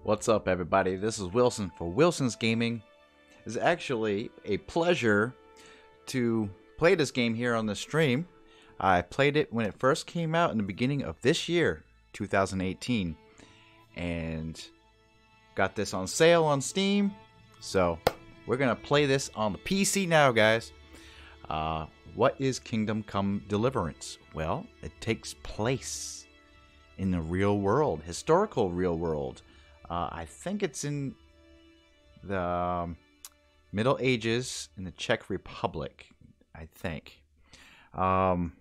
What's up, everybody? This is Wilson for Wilson's Gaming. It's actually a pleasure to play this game here on the stream. I played it when it first came out in the beginning of this year, 2018, and got this on sale on Steam. So we're gonna play this on the PC now, guys. What is Kingdom Come Deliverance? Well, it takes place in the real world, historical real world. I think it's in the Middle Ages in the Czech Republic, I think. And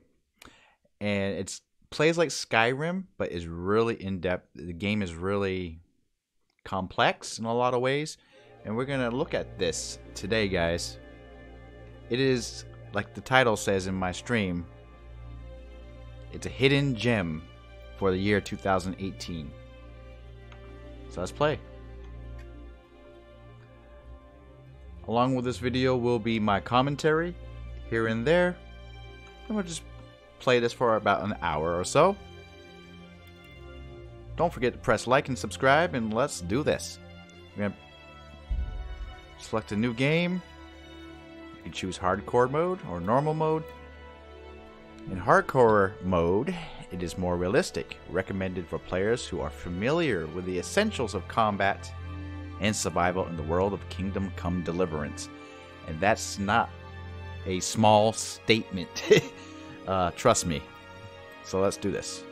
it plays like Skyrim, but is really in-depth. The game is really complex in a lot of ways. And we're going to look at this today, guys. It is, like the title says in my stream, it's a hidden gem for the year 2018. So let's play. Along with this video will be my commentary here and there. And we'll just play this for about an hour or so. Don't forget to press like and subscribe, and let's do this. We're going to select a new game. You can choose hardcore mode or normal mode. In hardcore mode, it is more realistic, recommended for players who are familiar with the essentials of combat and survival in the world of Kingdom Come Deliverance. And that's not a small statement. Trust me. So let's do this.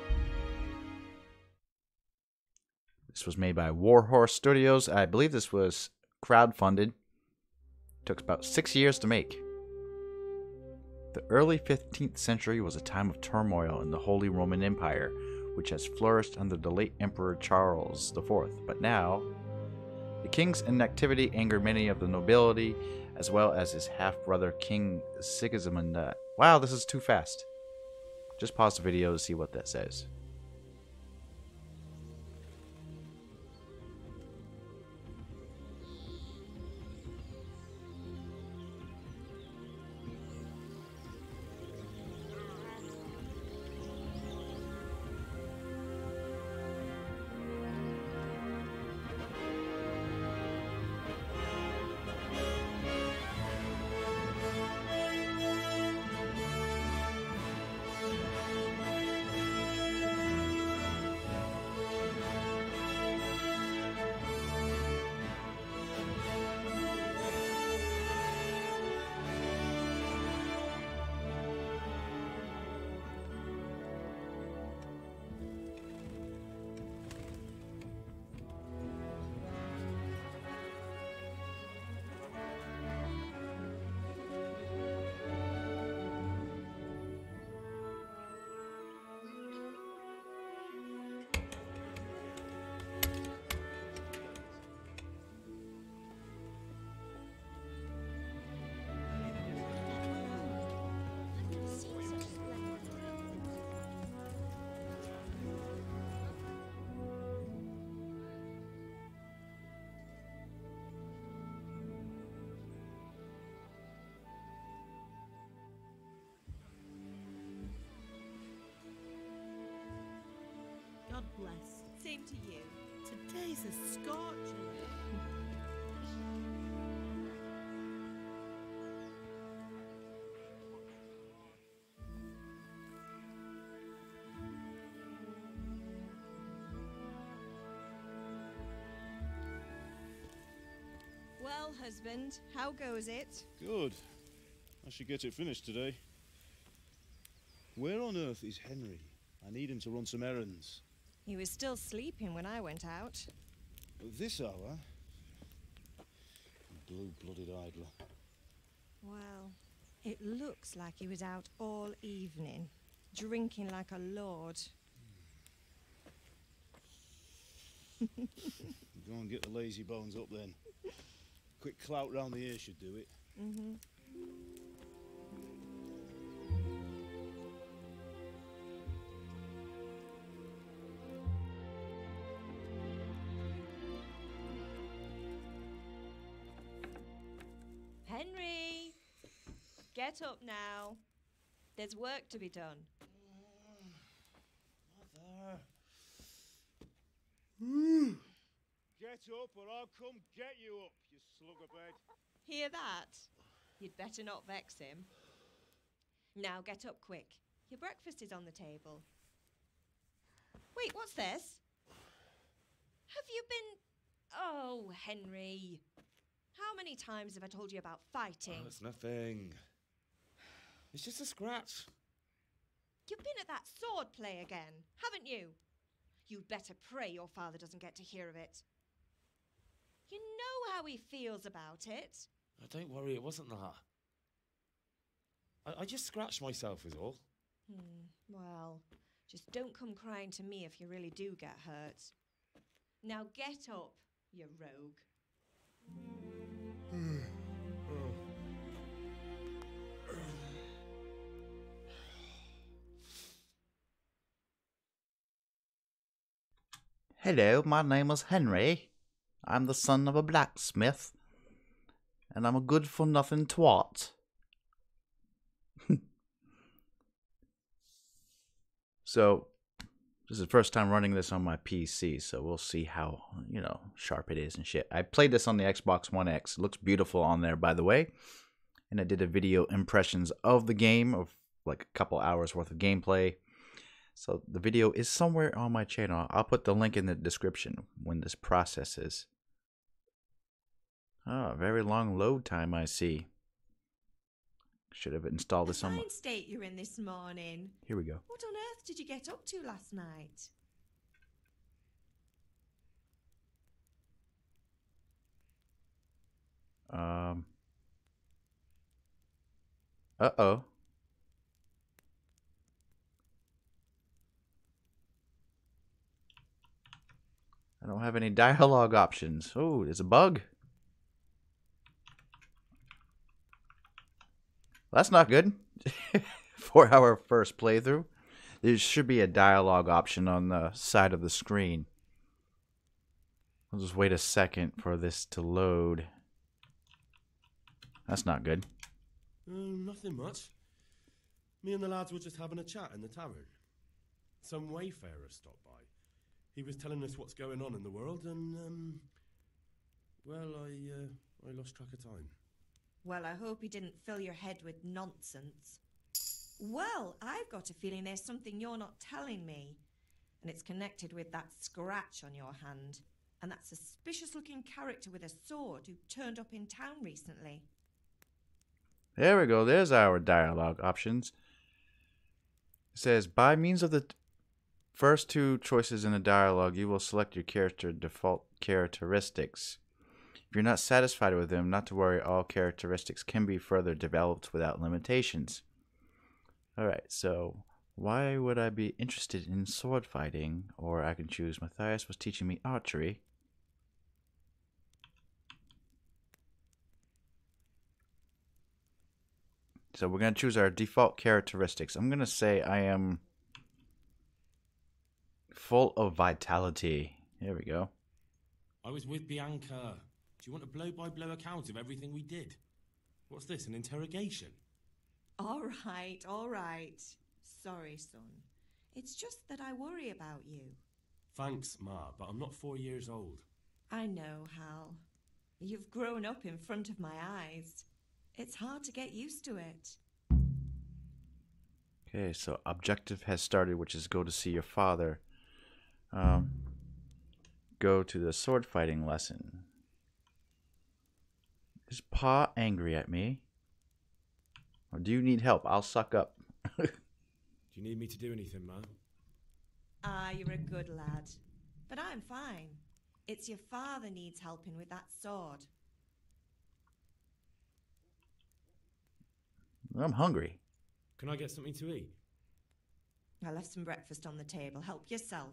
This was made by Warhorse Studios. I believe this was crowdfunded. Took about 6 years to make. The early 15th century was a time of turmoil in the Holy Roman Empire, which has flourished under the late Emperor Charles IV. But now, the king's inactivity angered many of the nobility, as well as his half-brother King Sigismund. Wow, this is too fast. Just pause the video to see what that says. God bless. Same to you. Today's a scorcher. Well, husband, how goes it? Good. I should get it finished today. Where on earth is Henry? I need him to run some errands. He was still sleeping when I went out. At this hour? Blue-blooded idler. Well, it looks like he was out all evening, drinking like a lord. Go and get the lazy bones up then. Quick clout round the ear should do it. Mm-hmm. Henry! Get up now. There's work to be done. Mother. Get up or I'll come get you up, you slugabed. Hear that? You'd better not vex him. Now get up quick. Your breakfast is on the table. Wait, what's this? Have you been... Oh, Henry. How many times have I told you about fighting? Oh, it's nothing. It's just a scratch. You've been at that sword play again, haven't you? You'd better pray your father doesn't get to hear of it. You know how he feels about it. Oh, don't worry, it wasn't that. I just scratched myself is all. Well, just don't come crying to me if you really do get hurt. Now get up, you rogue. Hello, my name is Henry. I'm the son of a blacksmith. And I'm a good-for-nothing twat. So, this is the first time running this on my PC, so we'll see how, sharp it is and shit. I played this on the Xbox One X. It looks beautiful on there, by the way. And I did a video impressions of the game, of like a couple hours worth of gameplay. So the video is somewhere on my channel. I'll put the link in the description when this processes. Oh, very long load time, I see. Should have installed this somewhere. Fine state you're in this morning. Here we go. What on earth did you get up to last night? Uh-oh. I don't have any dialogue options. Oh, there's a bug. That's not good. For our first playthrough, there should be a dialogue option on the side of the screen. I'll just wait a second for this to load. That's not good. Nothing much. Me and the lads were just having a chat in the tavern. Some wayfarer stopped by. He was telling us what's going on in the world, and well, I lost track of time. Well, I hope he didn't fill your head with nonsense. Well, I've got a feeling there's something you're not telling me. And it's connected with that scratch on your hand. And that suspicious-looking character with a sword who turned up in town recently. There we go. There's our dialogue options. It says, by means of the first two choices in the dialogue, you will select your character default characteristics. If you're not satisfied with them, not to worry, all characteristics can be further developed without limitations. Alright, so why would I be interested in sword fighting? Or I can choose Matthias was teaching me archery. So we're going to choose our default characteristics. I'm going to say I am full of vitality. There we go. I was with Bianca. Do you want a blow-by-blow account of everything we did? What's this, an interrogation? All right, all right. Sorry, son. It's just that I worry about you. Thanks, Ma, but I'm not 4 years old. I know, Hal. You've grown up in front of my eyes. It's hard to get used to it. Okay, so objective has started, which is go to see your father. Go to the sword fighting lesson. Is Pa angry at me? Or do you need help? I'll suck up. Do you need me to do anything, Ma? Ah, you're a good lad. But I'm fine. It's your father needs helping with that sword. I'm hungry. Can I get something to eat? I left some breakfast on the table. Help yourself.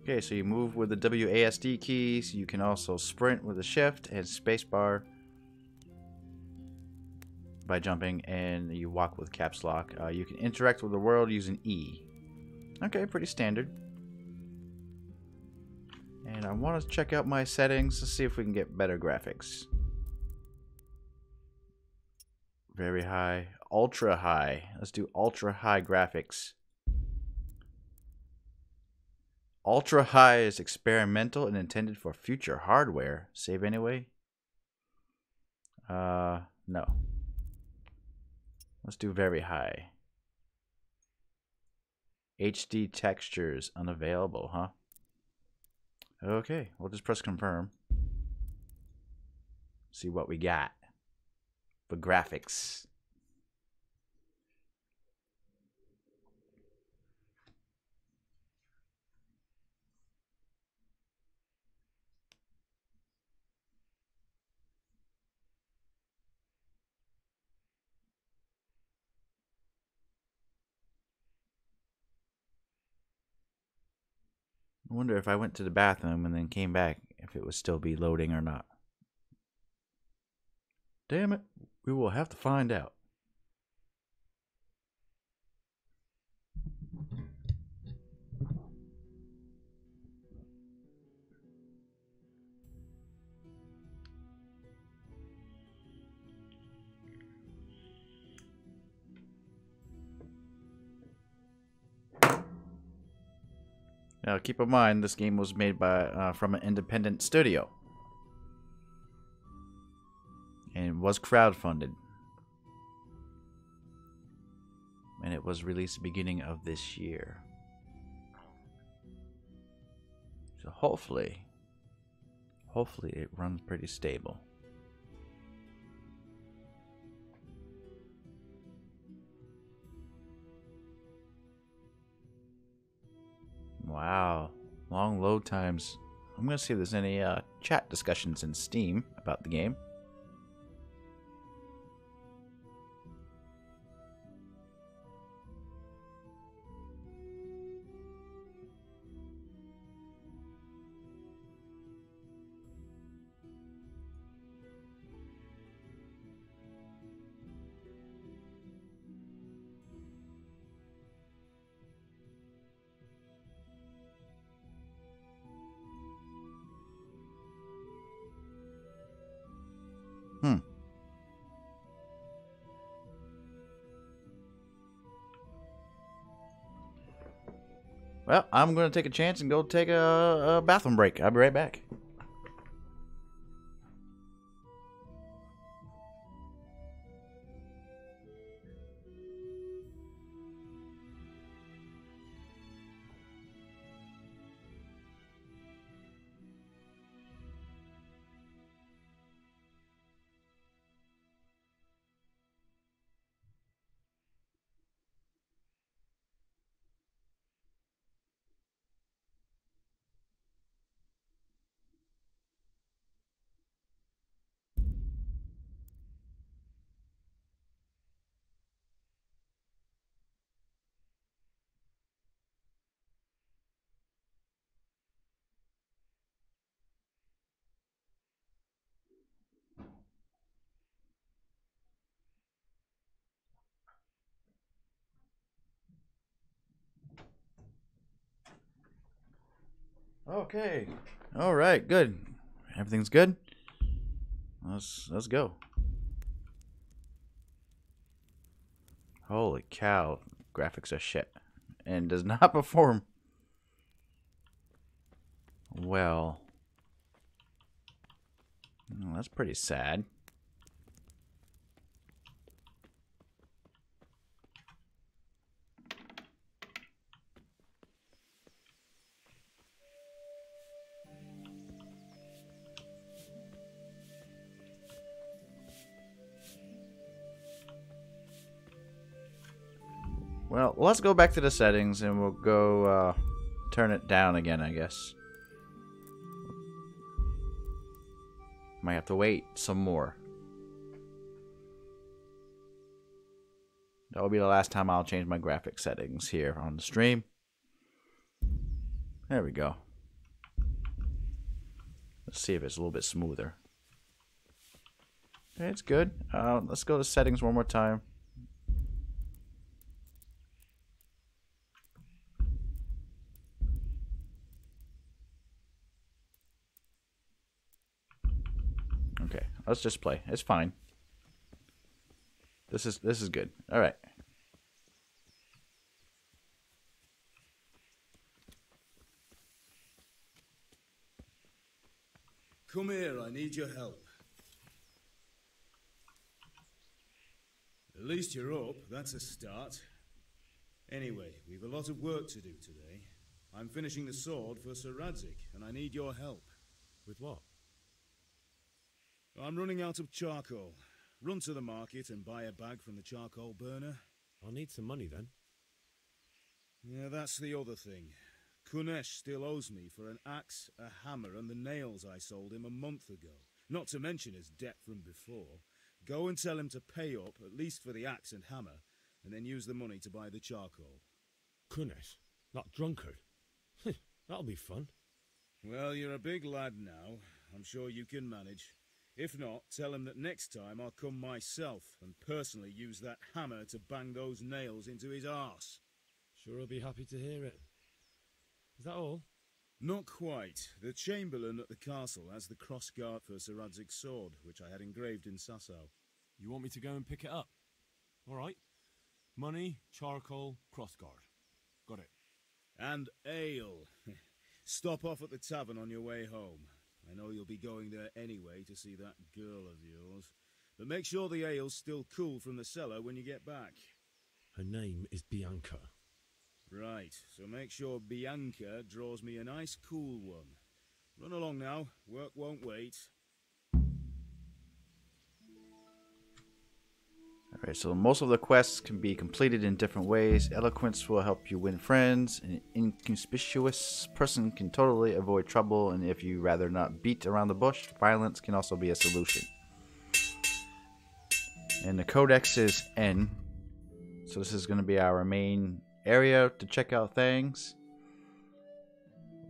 Okay, so you move with the WASD keys. You can also sprint with the shift and spacebar by jumping, and you walk with caps lock. You can interact with the world using E. Okay, pretty standard. And I want to check out my settings to see if we can get better graphics. Very high. Ultra high. Let's do ultra high graphics. Ultra high is experimental and intended for future hardware. Save anyway? No. Let's do very high. HD textures unavailable, huh? Okay, we'll just press confirm. See what we got for graphics. I wonder if I went to the bathroom and then came back, if it would still be loading or not. Damn it, we will have to find out. Now, keep in mind, this game was made by from an independent studio, and was crowdfunded, and it was released beginning of this year. So hopefully it runs pretty stable. Wow, long load times. I'm gonna see if there's any chat discussions in Steam about the game. Well, I'm going to take a chance and go take a bathroom break. I'll be right back. Okay. All right. Good. Everything's good. Let's go. Holy cow! Graphics are shit, and does not perform well. Oh, that's pretty sad. Well, let's go back to the settings and we'll go turn it down again, I guess. Might have to wait some more. That will be the last time I'll change my graphic settings here on the stream. There we go. Let's see if it's a little bit smoother. Okay, it's good. Let's go to settings one more time. Okay, let's just play. It's fine. This is good. All right. Come here, I need your help. At least you're up, that's a start. Anyway, we've a lot of work to do today. I'm finishing the sword for Sir Radzig, and I need your help. With what? I'm running out of charcoal. Run to the market and buy a bag from the charcoal burner. I'll need some money then. Yeah, that's the other thing. Kunesh still owes me for an axe, a hammer, and the nails I sold him a month ago. Not to mention his debt from before. Go and tell him to pay up, at least for the axe and hammer, and then use the money to buy the charcoal. Kunesh? That drunkard? That'll be fun. Well, you're a big lad now. I'm sure you can manage. If not, tell him that next time I'll come myself and personally use that hammer to bang those nails into his arse. Sure he'll be happy to hear it. Is that all? Not quite. The Chamberlain at the castle has the crossguard for Sir Radzig's sword, which I had engraved in Sasau. You want me to go and pick it up? All right. Money, charcoal, crossguard. Got it. And ale. Stop off at the tavern on your way home. I know you'll be going there anyway to see that girl of yours. But make sure the ale's still cool from the cellar when you get back. Her name is Bianca. Right, so make sure Bianca draws me a nice cool one. Run along now, work won't wait. Alright, so most of the quests can be completed in different ways. Eloquence will help you win friends. An inconspicuous person can totally avoid trouble, and if you rather not beat around the bush, violence can also be a solution. And the codex is N. So this is going to be our main area to check out things.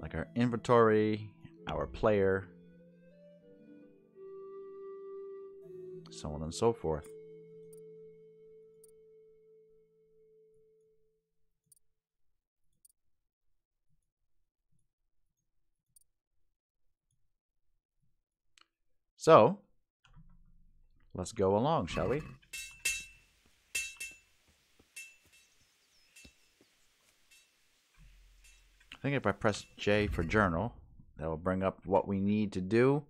Like our inventory, our player, so on and so forth. So, let's go along, shall we? I think if I press J for journal, that will bring up what we need to do.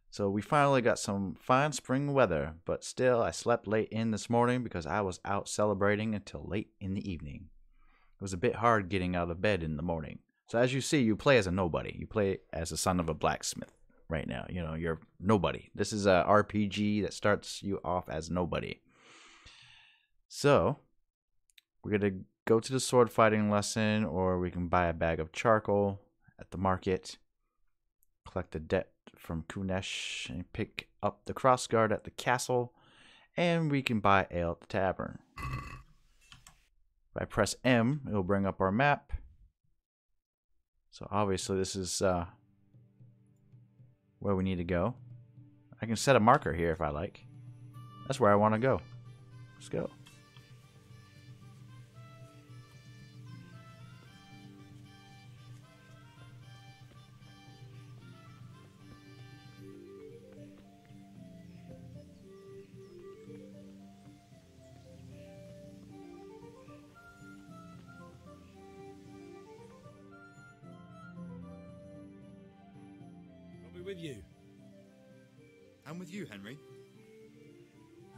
So we finally got some fine spring weather, but still I slept late in this morning because I was out celebrating until late in the evening. It was a bit hard getting out of bed in the morning. So as you see, you play as a nobody. You play as the son of a blacksmith. Right now, you know, you're nobody. This is a RPG that starts you off as nobody. So we're gonna go to the sword fighting lesson, or we can buy a bag of charcoal at the market, collect a debt from Kunesh, and pick up the crossguard at the castle, and we can buy ale at the tavern. If I press M, it'll bring up our map. So obviously this is where we need to go. I can set a marker here if I like. That's where I want to go. Let's go. With you. I'm with you, Henry.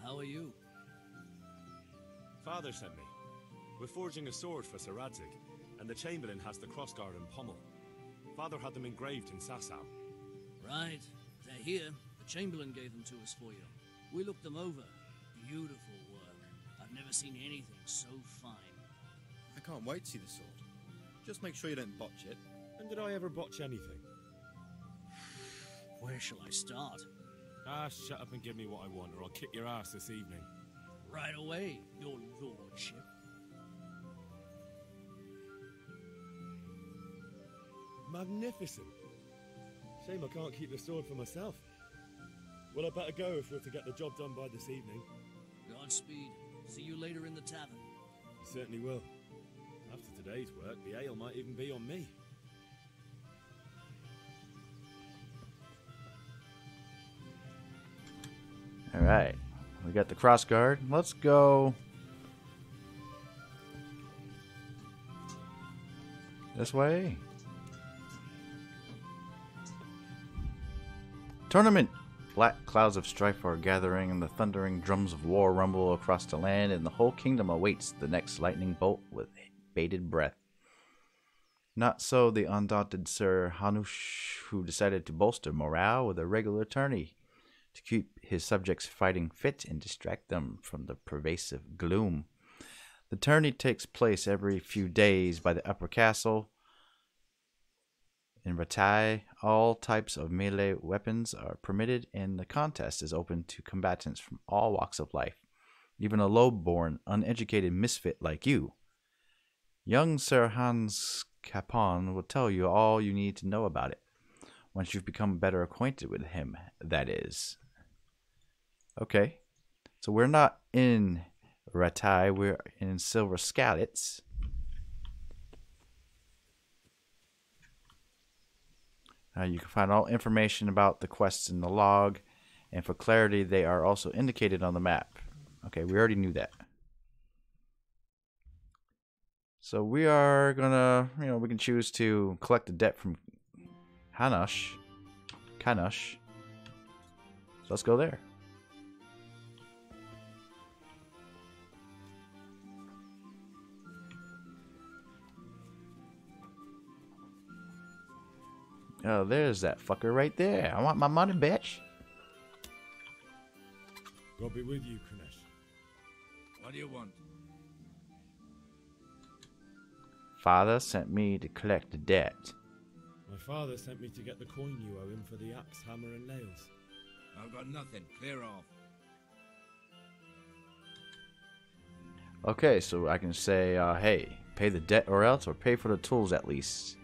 How are you? Father sent me. We're forging a sword for Sir Radzig, and the Chamberlain has the crossguard and pommel. Father had them engraved in Sasau. Right. They're here. The Chamberlain gave them to us for you. We looked them over. Beautiful work. I've never seen anything so fine. I can't wait to see the sword. Just make sure you don't botch it. And did I ever botch anything? Where shall I start? Ah, shut up and give me what I want, or I'll kick your ass this evening. Right away, your lordship. Magnificent. Shame I can't keep the sword for myself. Well, I better go if we're to get the job done by this evening. Godspeed. See you later in the tavern. You certainly will. After today's work, the ale might even be on me. Alright. We got the cross guard. Let's go this way. Tournament. Black clouds of strife are gathering, and the thundering drums of war rumble across the land, and the whole kingdom awaits the next lightning bolt with bated breath. Not so the undaunted Sir Hanush, who decided to bolster morale with a regular tourney to keep his subjects fighting fit and distract them from the pervasive gloom. The tourney takes place every few days by the upper castle. In Ratai, all types of melee weapons are permitted, and the contest is open to combatants from all walks of life, even a low-born, uneducated misfit like you. Young Sir Hans Capon will tell you all you need to know about it, once you've become better acquainted with him, that is. Okay, so we're not in Ratai, we're in Silver Scalets. You can find all information about the quests in the log, and for clarity, they are also indicated on the map. Okay, we already knew that. So we are gonna, we can choose to collect the debt from Kanush. So let's go there. Oh, there's that fucker right there. I want my money, bitch. God be with you, Kunesh. What do you want? Father sent me to collect the debt. My father sent me to get the coin you owe him for the axe, hammer, and nails. I've got nothing. Clear off. Okay, so I can say, hey, pay the debt or else, or pay for the tools at least.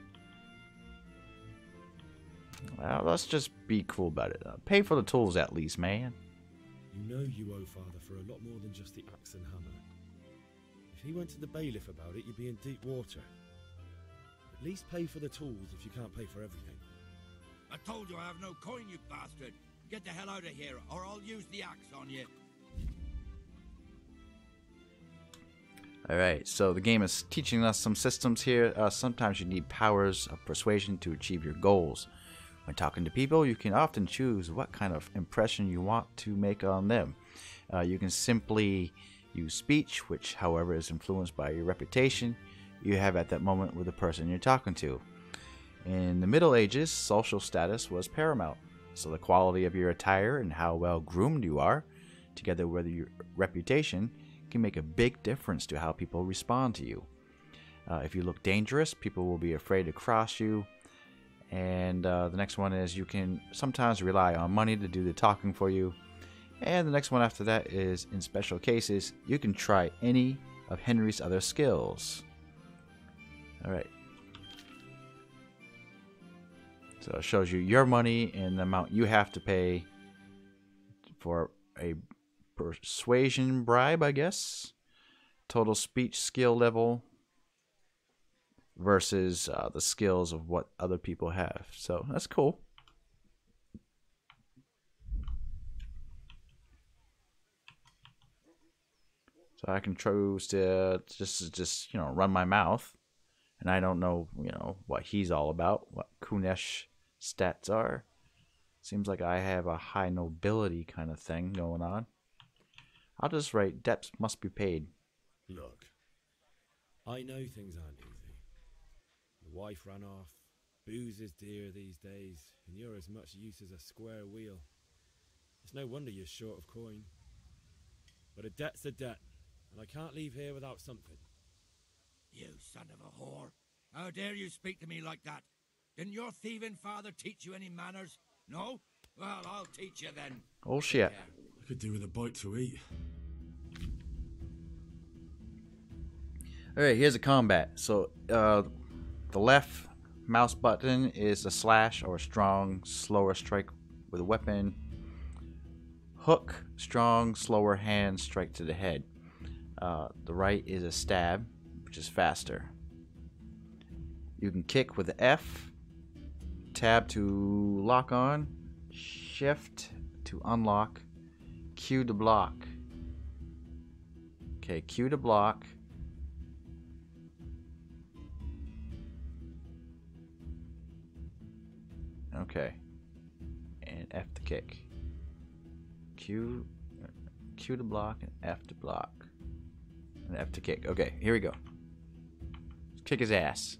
Well, let's just be cool about it. Pay for the tools at least, man. You know you owe father for a lot more than just the axe and hammer. If he went to the bailiff about it, you'd be in deep water. At least pay for the tools if you can't pay for everything. I told you I have no coin, you bastard. Get the hell out of here, or I'll use the axe on you. Alright, so the game is teaching us some systems here. Sometimes you need powers of persuasion to achieve your goals. When talking to people, you can often choose what kind of impression you want to make on them. You can simply use speech, which, however, is influenced by your reputation you have at that moment with the person you're talking to. In the Middle Ages, social status was paramount, so the quality of your attire and how well groomed you are, together with your reputation, can make a big difference to how people respond to you. If you look dangerous, people will be afraid to cross you. And the next one is you can sometimes rely on money to do the talking for you. And the next one after that is, in special cases, you can try any of Henry's other skills. Alright. So it shows you your money and the amount you have to pay for a persuasion bribe, I guess. Total speech skill level versus the skills of what other people have. So that's cool. So I can choose to just run my mouth, and I don't know what he's all about, what Kunesh stats are. Seems like I have a high nobility kind of thing going on. I'll just write debts must be paid. Look, I know things aren't easy. The wife ran off, booze is dear these days, and you're as much use as a square wheel. It's no wonder you're short of coin. But a debt's a debt, and I can't leave here without something. You son of a whore. How dare you speak to me like that? Didn't your thieving father teach you any manners? No? Well, I'll teach you then. Oh shit. I could do with a bite to eat. Alright, here's a combat. So, the left mouse button is a slash or a strong, slower strike with a weapon. Hook, strong, slower hand strike to the head. The right is a stab, which is faster. You can kick with the F, tab to lock on, shift to unlock, Q to block. Okay, Q to block. Okay. And F to kick. Q to block and F to block. And F to kick. Okay, here we go. Let's kick his ass.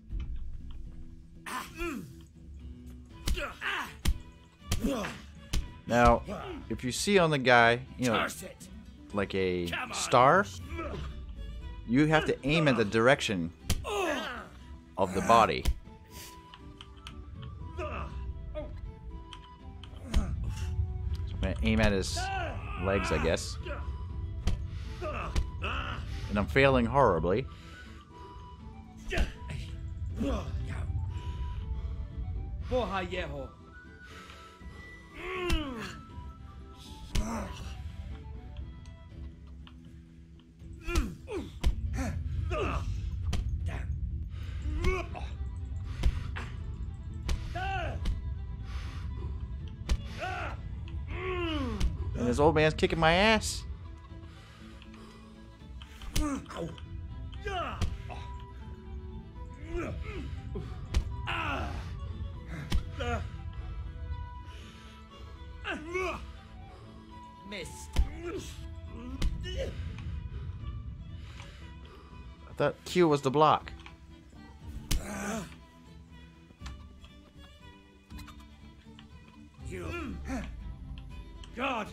Now, if you see on the guy, you know, like a star, you have to aim at the direction of the body. So I'm gonna aim at his legs, I guess. And I'm failing horribly. And this old man's kicking my ass. Missed. I thought Q was the block. God.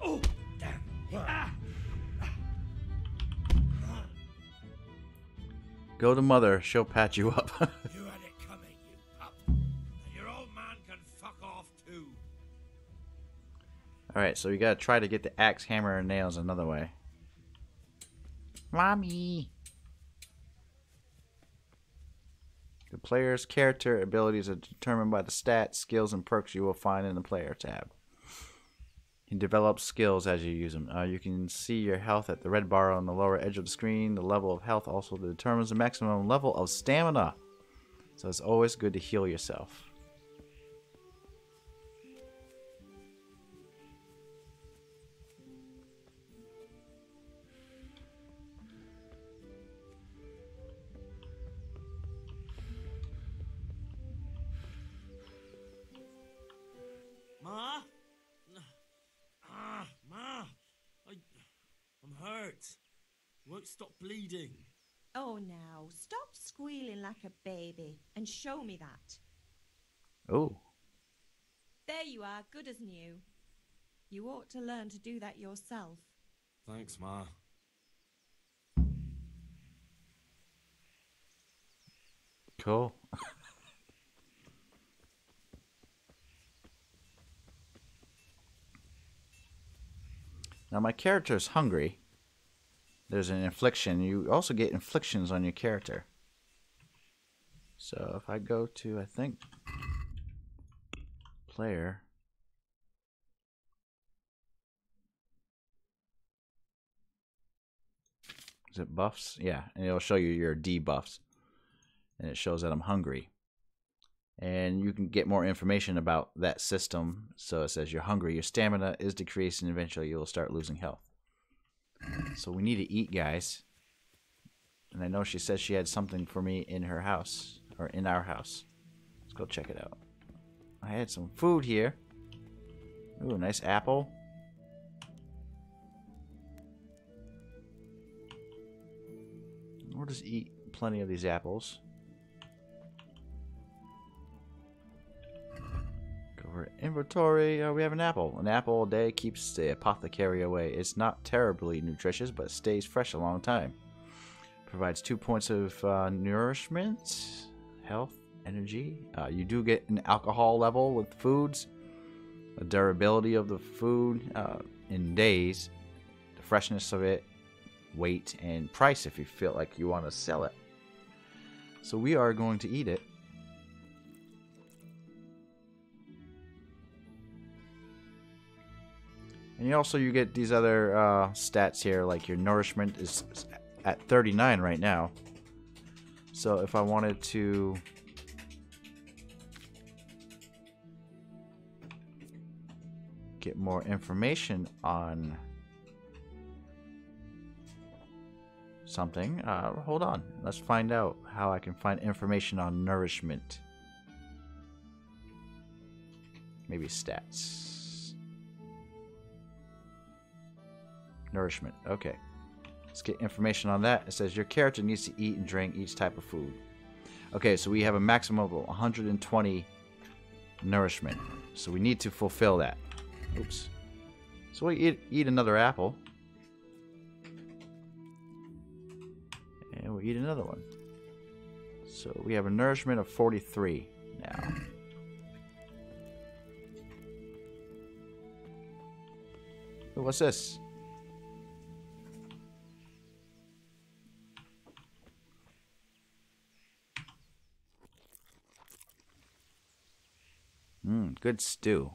Oh, damn. Go to mother, she'll patch you up. You had it coming, you pup. And your old man can fuck off too. Alright, so we gotta try to get the axe, hammer, and nails another way. Mommy! The player's character abilities are determined by the stats, skills, and perks you will find in the player tab. You develop skills as you use them. You can see your health at the red bar on the lower edge of the screen. The level of health also determines the maximum level of stamina. So it's always good to heal yourself. Ma? Ma! I'm hurt. Won't stop bleeding. Oh, now, stop squealing like a baby and show me that. Oh. There you are, good as new. You ought to learn to do that yourself. Thanks, Ma. Cool. Now my character is hungry. There's an infliction. You also get inflictions on your character. So if I go to, I think, player. Is it buffs? Yeah, and it'll show you your debuffs. And it shows that I'm hungry. And you can get more information about that system. So it says you're hungry, your stamina is decreased, and eventually you'll start losing health. So we need to eat, guys. And I know she said she had something for me in her house, or in our house. Let's go check it out. I had some food here. Ooh, a nice apple. We'll just eat plenty of these apples. Go over to inventory. We have an apple. An apple a day keeps the apothecary away. It's not terribly nutritious, but stays fresh a long time. Provides 2 points of nourishment, health, energy. You do get an alcohol level with foods. The durability of the food in days. The freshness of it. Weight and price if you feel like you want to sell it. So we are going to eat it. And you get these other stats here, like your nourishment is at 39 right now. So if I wanted to get more information on something. Hold on. Let's find out how I can find information on nourishment. Maybe stats. Nourishment. Okay. Let's get information on that. It says your character needs to eat and drink each type of food. Okay, so we have a maximum of 120 nourishment. So we need to fulfill that. Oops. So we eat another apple. And we'll eat another one. So we have a nourishment of 43 now. Ooh, what's this? Good stew.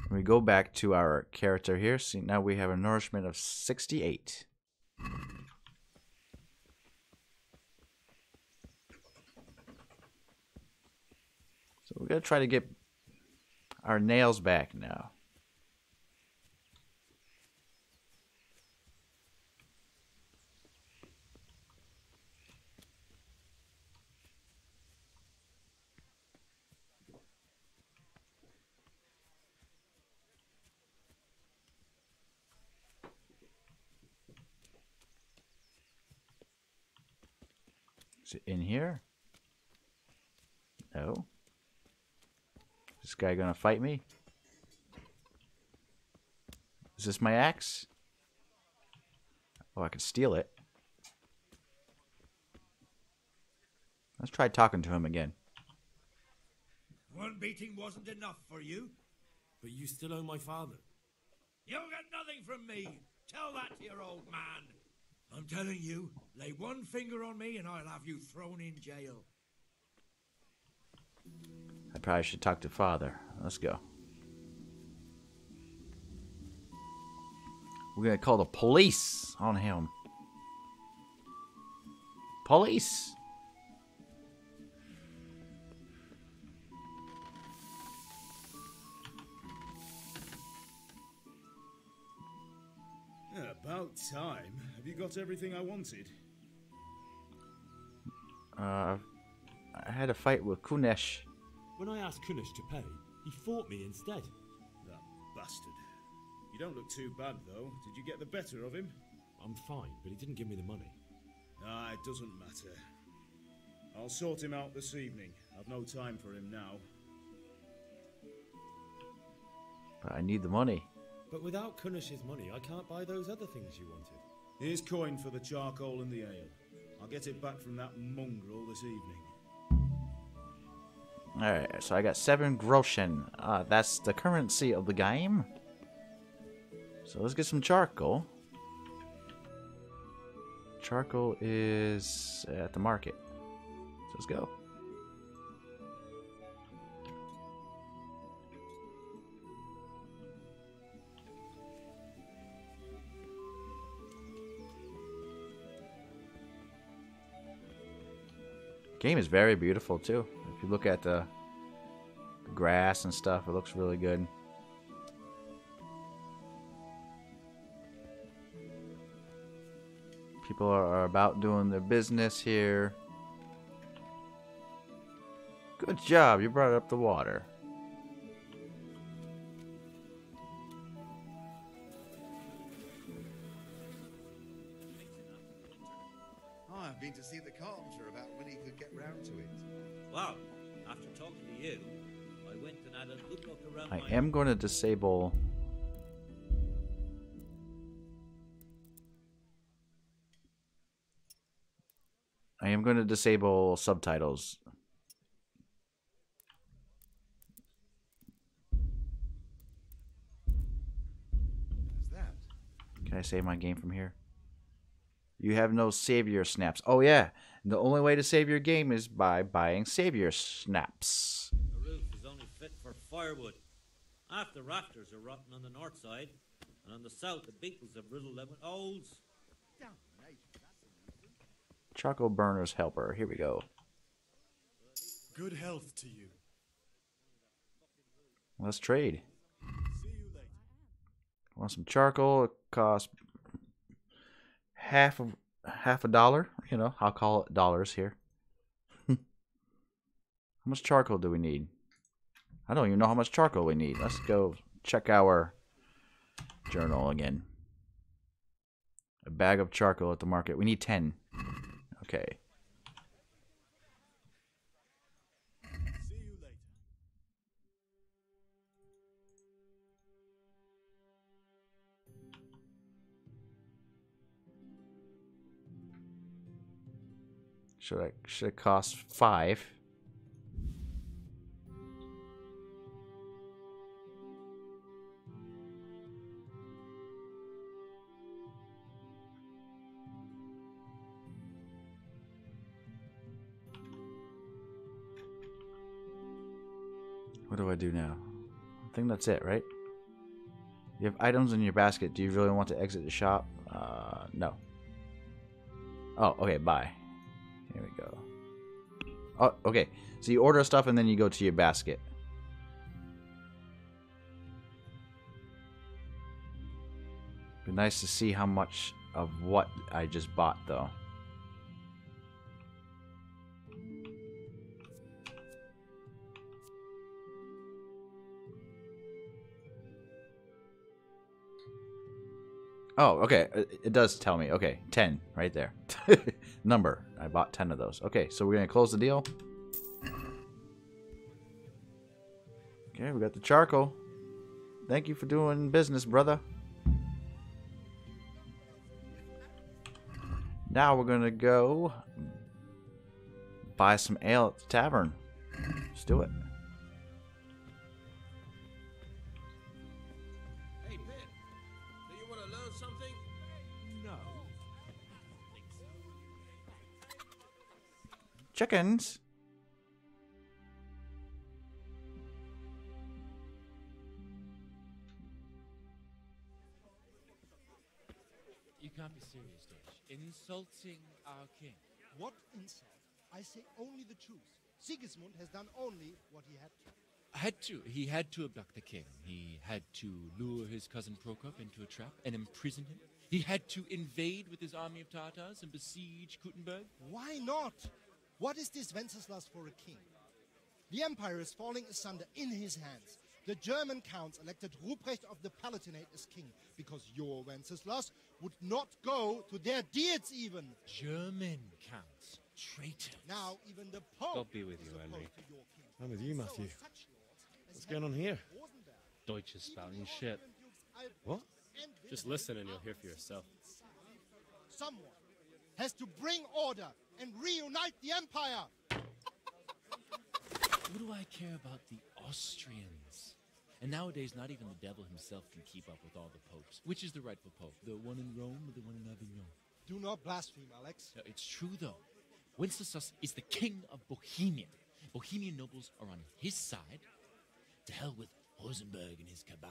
We go back to our character here. See, now we have a nourishment of 68. So we're going to try to get our nails back now. Is it in here? No. Is this guy gonna fight me? Is this my axe? Oh, I can steal it. Let's try talking to him again. One beating wasn't enough for you? But you still owe my father. You'll get nothing from me. Tell that to your old man. I'm telling you, lay one finger on me and I'll have you thrown in jail. I probably should talk to father. Let's go. We're gonna call the police on him. Police! About time. Have you got everything I wanted? I had a fight with Kunesh. When I asked Kunish to pay, he fought me instead. That bastard. You don't look too bad, though. Did you get the better of him? I'm fine, but he didn't give me the money. Ah, it doesn't matter. I'll sort him out this evening. I've no time for him now. But I need the money. But without Kunish's money, I can't buy those other things you wanted. Here's coin for the charcoal and the ale. I'll get it back from that mongrel this evening. Alright, so I got 7 groschen. That's the currency of the game. So let's get some charcoal. Charcoal is at the market. So let's go. Game is very beautiful too. If you look at the grass and stuff, it looks really good. People are about doing their business here. Good job, you brought up the water. I've been to see the carpenter about when he could get round to it. Well, after talking to you, I went and had a good look around. I am going to disable subtitles. What's that? Can I save my game from here? You have no savior snaps. Oh yeah, the only way to save your game is by buying savior snaps. The roof is only fit for firewood. Half the rafters are rotten on the north side, and on the south the beetles have riddled them with holes. Charcoal burner's helper. Here we go. Good health to you. Let's trade. Want some charcoal? It costs half a dollar. You know, I'll call it dollars here. How much charcoal do we need? I don't even know how much charcoal we need. Let's go check our journal again. A bag of charcoal at the market. We need 10. Okay. See you later. Should it cost 5? What do I do now? I think that's it, right? You have items in your basket. Do you really want to exit the shop? No. Oh, okay, bye. Here we go. Oh, okay. So you order stuff and then you go to your basket. Be nice to see how much of what I just bought, though. Oh, okay. It does tell me. Okay, 10 right there. Number. I bought 10 of those. Okay, so we're going to close the deal. Okay, we got the charcoal. Thank you for doing business, brother. Now we're going to go buy some ale at the tavern. Let's do it. Hey, Pip, do you want to learn something? No. Chickens. You can't be serious, Deutsch. Insulting our king. What insult? I say only the truth. Sigismund has done only what he had to. He had to abduct the king. He had to lure his cousin Prokop into a trap and imprison him. He had to invade with his army of Tartars and besiege Kuttenberg. Why not? What is this Wenceslas for a king? The empire is falling asunder in his hands. The German counts elected Ruprecht of the Palatinate as king because your Wenceslas would not go to their deeds even. German counts. Traitor. Now even the Pope. God be with you, Henry. I'm with you, Matthew. What's going on here? Deutsch is spouting shit. What? Just listen and you'll hear for yourself. Someone has to bring order and reunite the empire. What do I care about the Austrians? And nowadays, not even the devil himself can keep up with all the popes. Which is the rightful pope? The one in Rome or the one in Avignon? Do not blaspheme, Alex. No, it's true, though. Wenceslas is the king of Bohemia. Bohemian nobles are on his side. To hell with Rosenberg and his cabal.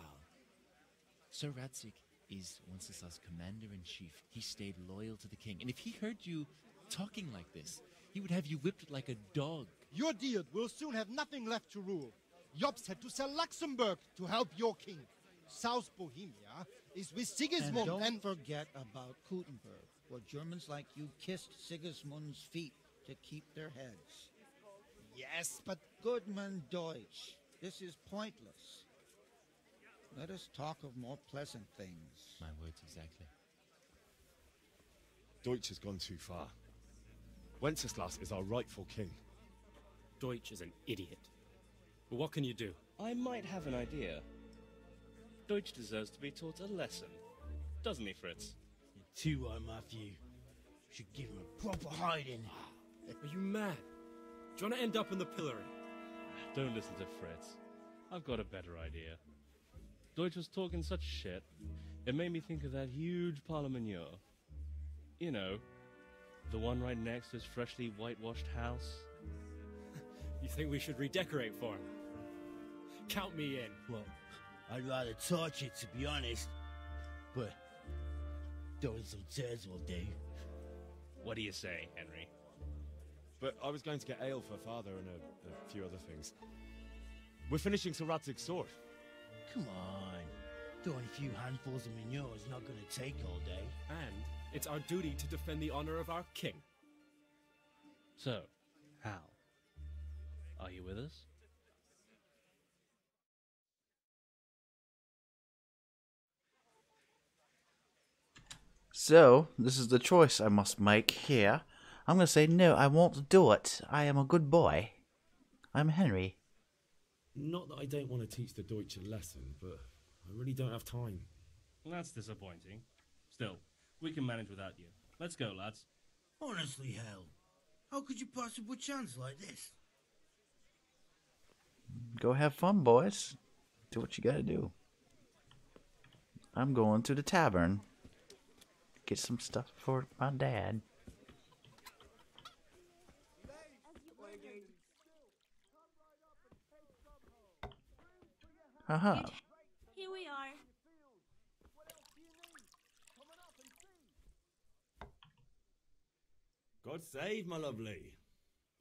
Sir Radzik is Wenceslas' commander-in-chief. He stayed loyal to the king. And if he heard you talking like this, he would have you whipped like a dog. Your deed will soon have nothing left to rule. Jobst had to sell Luxembourg to help your king. South Bohemia is with Sigismund And don't forget about Kuttenberg, where Germans like you kissed Sigismund's feet to keep their heads. Yes, but... Goodman Deutsch, this is pointless. Let us talk of more pleasant things. My words exactly. Deutsch has gone too far. Wenceslas is our rightful king. Deutsch is an idiot. But what can you do? I might have an idea. Deutsch deserves to be taught a lesson. Doesn't he, Fritz? You're too right, Matthew. Should give him a proper hiding. Are you mad? Do you want to end up in the pillory? Don't listen to Fritz. I've got a better idea. Deutsch was talking such shit, it made me think of that huge parliament. You know, the one right next to his freshly whitewashed house. You think we should redecorate for him? Count me in. Well, I'd rather torch it, to be honest. But throwing some tears will do. What do you say, Henry? But I was going to get ale for father and a few other things. We're finishing Sir Radzig's sword. Come on. Throwing a few handfuls of manure is not going to take all day. And it's our duty to defend the honor of our king. So, Hal, are you with us? So, this is the choice I must make here. I'm going to say, no, I won't do it. I am a good boy. I'm Henry. Not that I don't want to teach the Deutsch a lesson, but I really don't have time. That's disappointing. Still, we can manage without you. Let's go, lads. Honestly, Hal, how could you possibly chance like this? Go have fun, boys. Do what you gotta do. I'm going to the tavern. Get some stuff for my dad. Haha. Here we are. God save, my lovely.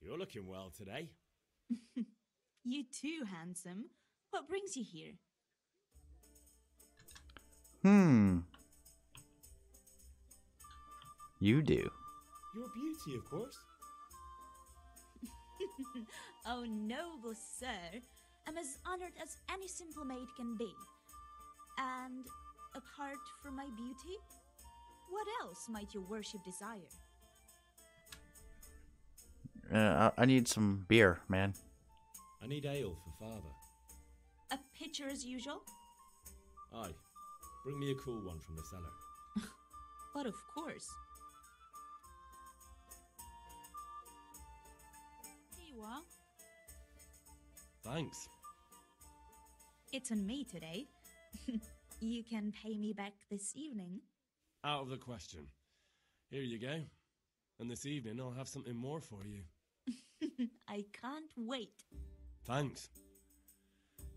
You're looking well today. You too, handsome. What brings you here? You do. Your beauty, of course. Oh, noble sir. I'm as honored as any simple maid can be. And apart from my beauty, what else might your worship desire? I need some beer, man. I need ale for father. A pitcher as usual? Aye. Bring me a cool one from the cellar. But of course. Here you are. Thanks. It's on me today. You can pay me back this evening. Out of the question. Here you go. And this evening I'll have something more for you. I can't wait. Thanks.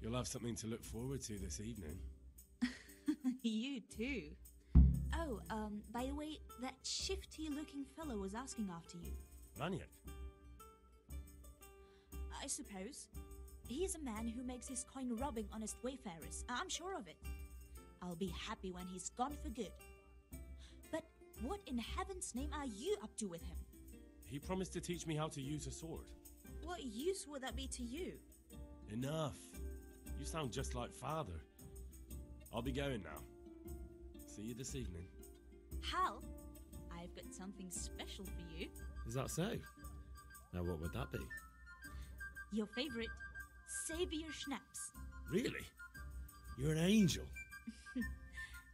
You'll have something to look forward to this evening. You too. Oh, by the way, that shifty-looking fellow was asking after you. Lanyard? I suppose. He's a man who makes his coin robbing honest wayfarers. I'm sure of it. I'll be happy when he's gone for good. But what in heaven's name are you up to with him? He promised to teach me how to use a sword. What use would that be to you? Enough. You sound just like father. I'll be going now. See you this evening. Hal, I've got something special for you. Is that so? Now what would that be? Your favorite, Savior Schnapps. Really? You're an angel.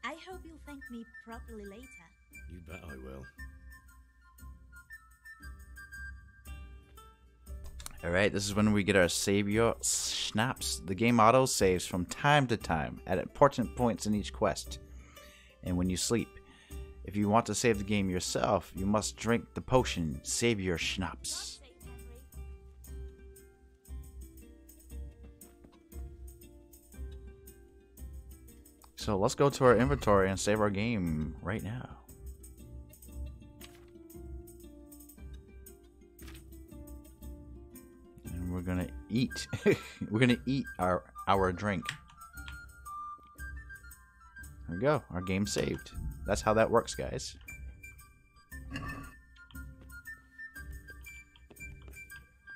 I hope you'll thank me properly later. You bet I will. Alright, this is when we get our Savior Schnapps. The game auto saves from time to time at important points in each quest and when you sleep. If you want to save the game yourself, you must drink the potion Savior Schnapps. So let's go to our inventory and save our game right now. And we're gonna eat. We're gonna eat our drink. There we go. Our game saved. That's how that works, guys.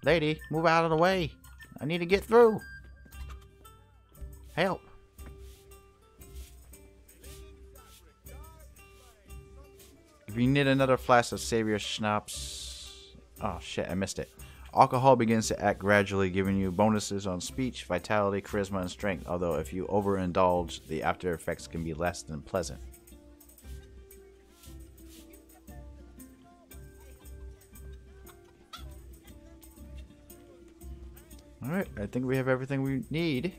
Lady, move out of the way. I need to get through. Help. If you need another flask of Savior Schnapps... Oh shit, I missed it. Alcohol begins to act gradually, giving you bonuses on speech, vitality, charisma, and strength. Although if you overindulge, the after effects can be less than pleasant. Alright, I think we have everything we need.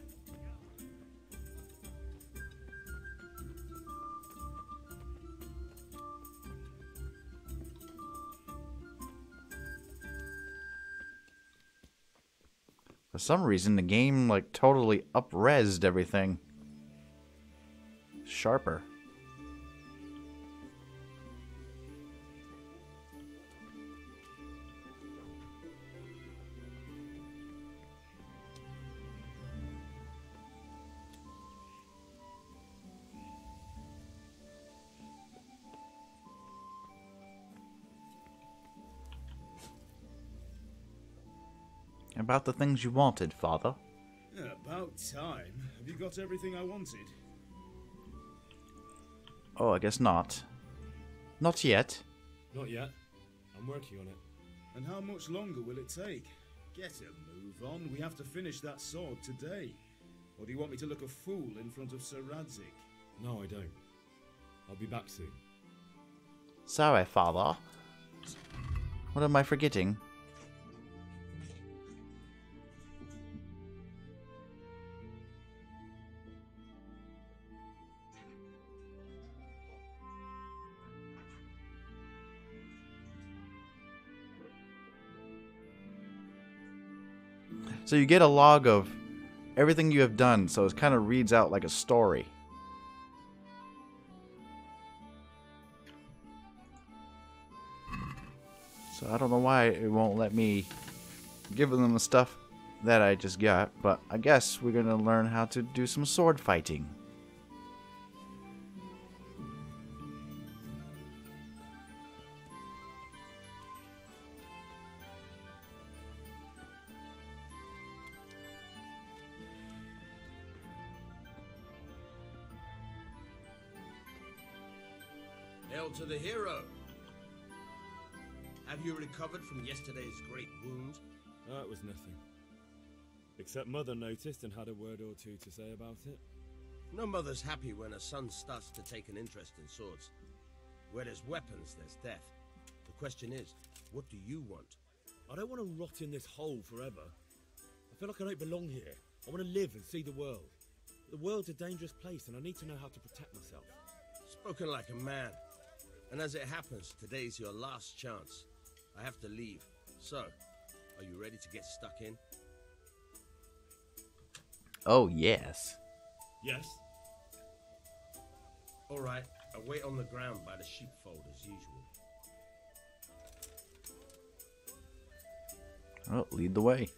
For some reason, the game, like, totally up-resed everything. Sharper. about the things you wanted, Father. Yeah, about time. Have you got everything I wanted? Oh, I guess not. Not yet. Not yet. I'm working on it. And how much longer will it take? Get a move on. We have to finish that sword today. Or do you want me to look a fool in front of Sir Radzik? No, I don't. I'll be back soon. Sorry, Father. What am I forgetting? So you get a log of everything you have done, so it kind of reads out like a story. So I don't know why it won't let me give them the stuff that I just got, but I guess we're gonna learn how to do some sword fighting. Hail to the hero! Have you recovered from yesterday's great wound? That was nothing. Except Mother noticed and had a word or two to say about it. No mother's happy when her son starts to take an interest in swords. Where there's weapons, there's death. The question is, what do you want? I don't want to rot in this hole forever. I feel like I don't belong here. I want to live and see the world. The world's a dangerous place and I need to know how to protect myself. Spoken like a man. And as it happens, today's your last chance. I have to leave. So, are you ready to get stuck in? Oh, yes. Yes. All right, I'll wait on the ground by the sheepfold as usual. Well, lead the way.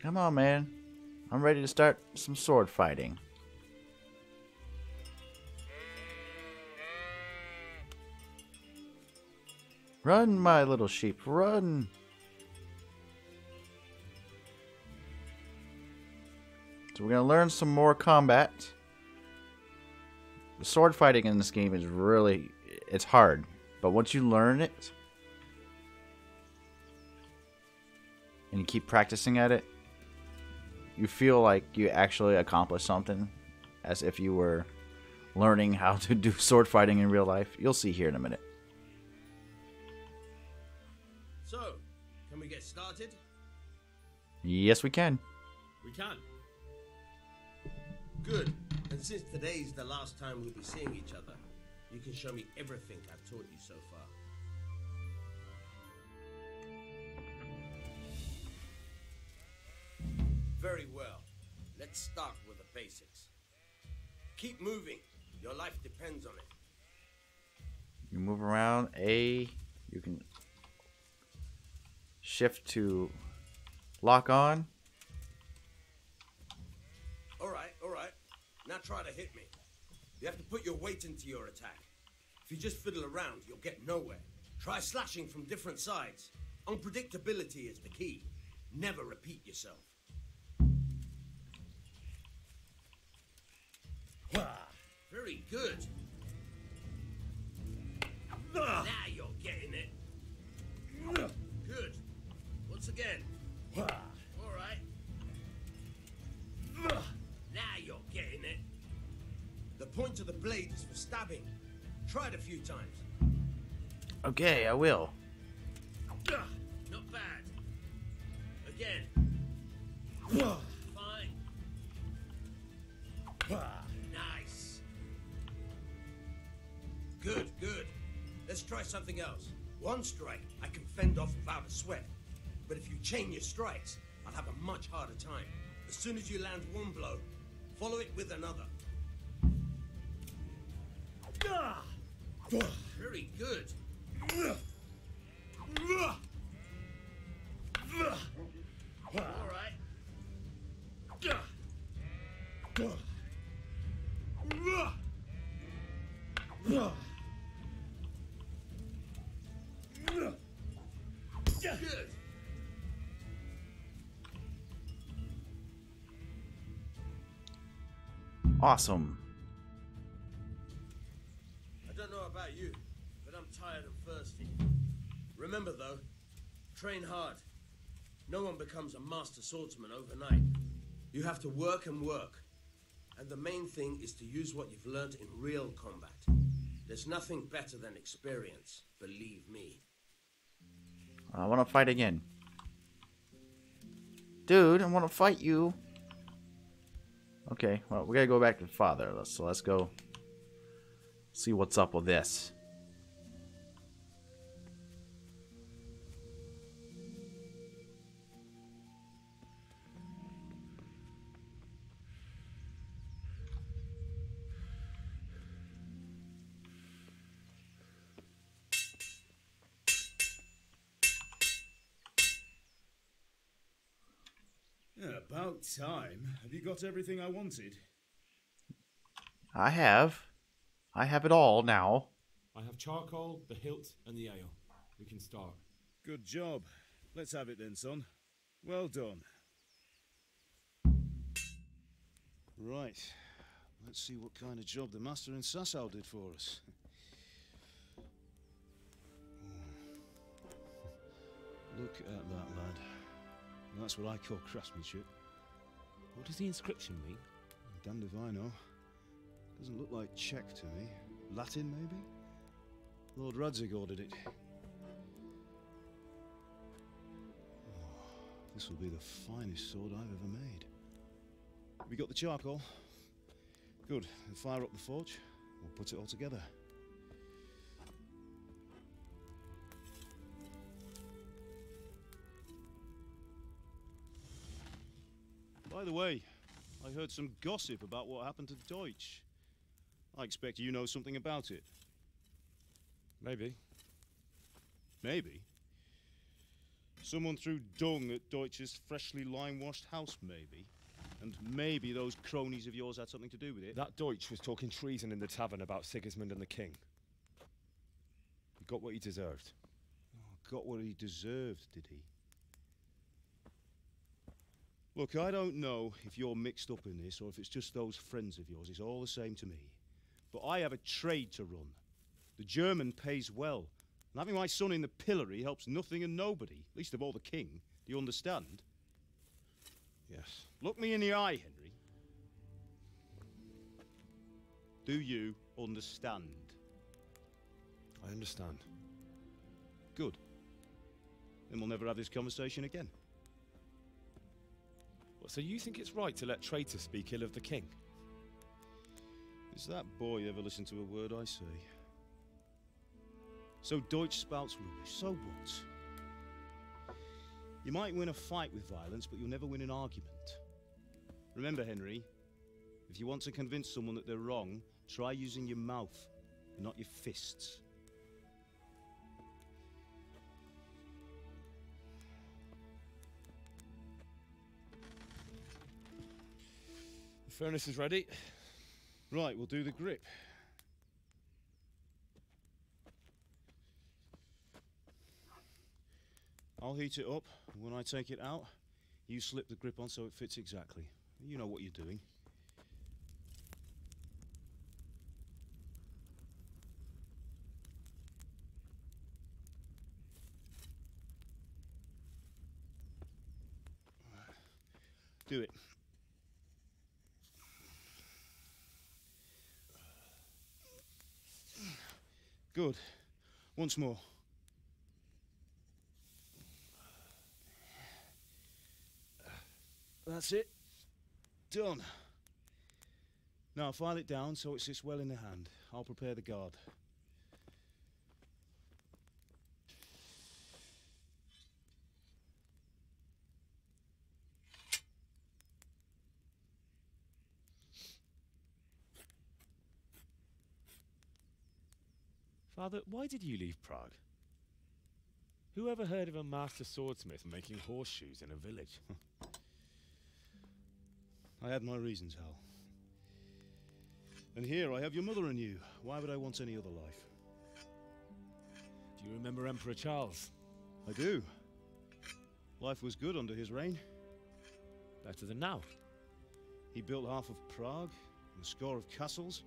Come on, man. I'm ready to start some sword fighting. Run, my little sheep, run! So we're going to learn some more combat. The sword fighting in this game is really, it's hard. But once you learn it, and you keep practicing at it, you feel like you actually accomplished something, as if you were learning how to do sword fighting in real life. You'll see here in a minute. So, can we get started? Yes, we can. We can. Good. And since today's the last time we'll be seeing each other, you can show me everything I've taught you so far. Very well. Let's start with the basics. Keep moving. Your life depends on it. You move around. A, you can shift to lock on. All right. Now try to hit me. You have to put your weight into your attack. If you just fiddle around, you'll get nowhere. Try slashing from different sides. Unpredictability is the key. Never repeat yourself. Very good. Now you're getting it. Good. Once again. All right. Now you're getting it. The point of the blade is for stabbing. Try it a few times. Okay, I will. Not bad. Again. Fine. Nice. Good. Let's try something else. One strike I can fend off without a sweat. But if you chain your strikes, I'll have a much harder time. As soon as you land one blow, follow it with another. Very good. All right. Good. Awesome. I don't know about you, but I'm tired and thirsty. Remember though, train hard. No one becomes a master swordsman overnight. You have to work and work. And the main thing is to use what you've learned in real combat. There's nothing better than experience, believe me. I want to fight again. Dude, I want to fight you. Okay, well, we gotta go back to Father. So let's go see what's up with this. Yeah, about time. Have you got everything I wanted? I have it all now. I have charcoal, the hilt, and the ale. We can start. Good job. Let's have it then, son. Well done. Right. Let's see what kind of job the master in Sasau did for us. Look at that, lad. That's what I call craftsmanship. What does the inscription mean? Damned if I know. Doesn't look like Czech to me. Latin, maybe? Lord Radzig ordered it. Oh, this will be the finest sword I've ever made. Have you got the charcoal? Good. Then fire up the forge. We'll put it all together. By the way, I heard some gossip about what happened to Deutsch. I expect you know something about it. Maybe. Maybe? Someone threw dung at Deutsch's freshly lime-washed house, maybe? And maybe those cronies of yours had something to do with it? That Deutsch was talking treason in the tavern about Sigismund and the king. He got what he deserved. Oh, got what he deserved, did he? Look, I don't know if you're mixed up in this or if it's just those friends of yours. It's all the same to me. But I have a trade to run. The German pays well. And having my son in the pillory helps nothing and nobody, least of all the king. Do you understand? Yes. Look me in the eye, Henry. Do you understand? I understand. Good. Then we'll never have this conversation again. So you think it's right to let traitors speak ill of the king? Does that boy ever listen to a word I say? So Deutsch spouts rubbish, so what? You might win a fight with violence, but you'll never win an argument. Remember, Henry, if you want to convince someone that they're wrong, try using your mouth, and not your fists. The furnace is ready. Right, we'll do the grip. I'll heat it up, and when I take it out, you slip the grip on so it fits exactly. You know what you're doing. Do it. Good. Once more. That's it. Done. Now file it down so it sits well in the hand. I'll prepare the guard. Father, why did you leave Prague? Who ever heard of a master swordsmith making horseshoes in a village? I had my reasons, Hal. And here I have your mother and you. Why would I want any other life? Do you remember Emperor Charles? I do. Life was good under his reign. Better than now. He built half of Prague, and a score of castles,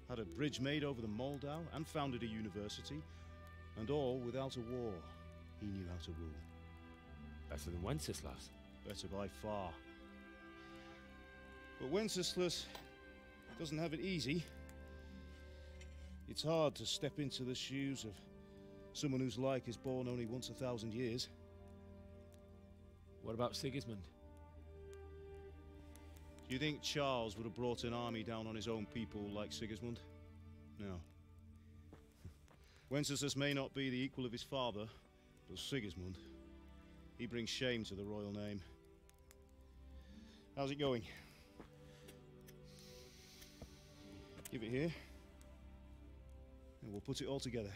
had a bridge made over the Moldau, and founded a university, and all without a war. He knew how to rule. Better than Wenceslas. Better by far. But Wenceslas doesn't have it easy. It's hard to step into the shoes of someone whose like is born only once 1,000 years. What about Sigismund? Do you think Charles would have brought an army down on his own people like Sigismund? No. Wenceslas may not be the equal of his father, but Sigismund, he brings shame to the royal name. How's it going? Give it here, and we'll put it all together.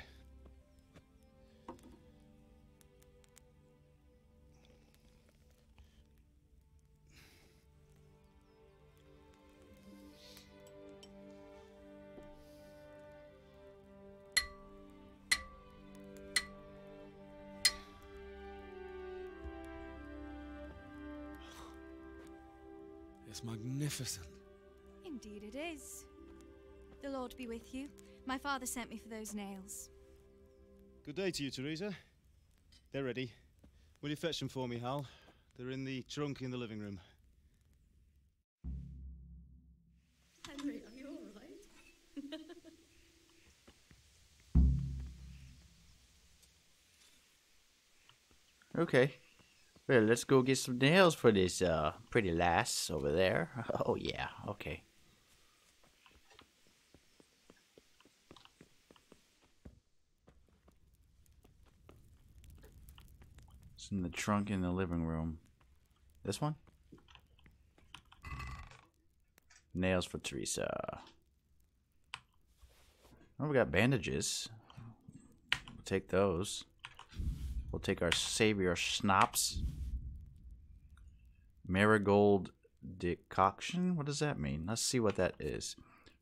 It's magnificent. Indeed it is. The Lord be with you. My father sent me for those nails. Good day to you, Teresa. They're ready. Will you fetch them for me, Hal? They're in the trunk in the living room. Henry, are you all right? Okay. Well, let's go get some nails for this pretty lass over there. Oh yeah, okay. It's in the trunk in the living room. This one? Nails for Teresa. Oh, we got bandages. We'll take those. We'll take our savior schnapps. Marigold decoction? What does that mean? Let's see what that is.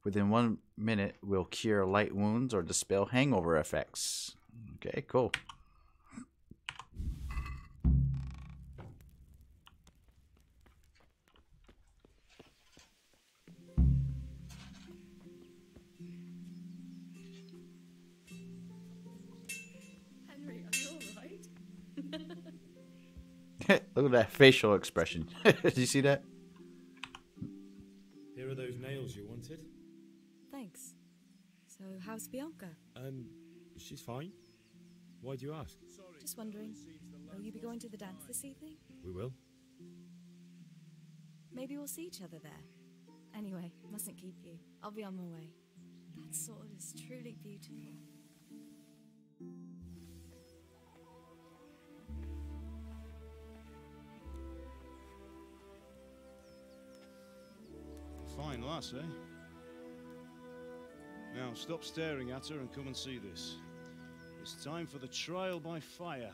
Within 1 minute, will cure light wounds or dispel hangover effects. Okay, cool. Henry, are you all right? Look at that facial expression. Did you see that? Here are those nails you wanted. Thanks. So, how's Bianca? She's fine. Why do you ask? Just wondering, will you be going to the dance this evening? We will. Maybe we'll see each other there. Anyway, mustn't keep you. I'll be on my way. That sword is truly beautiful. Fine lass, eh? Now, stop staring at her and come and see this. It's time for the trial by fire.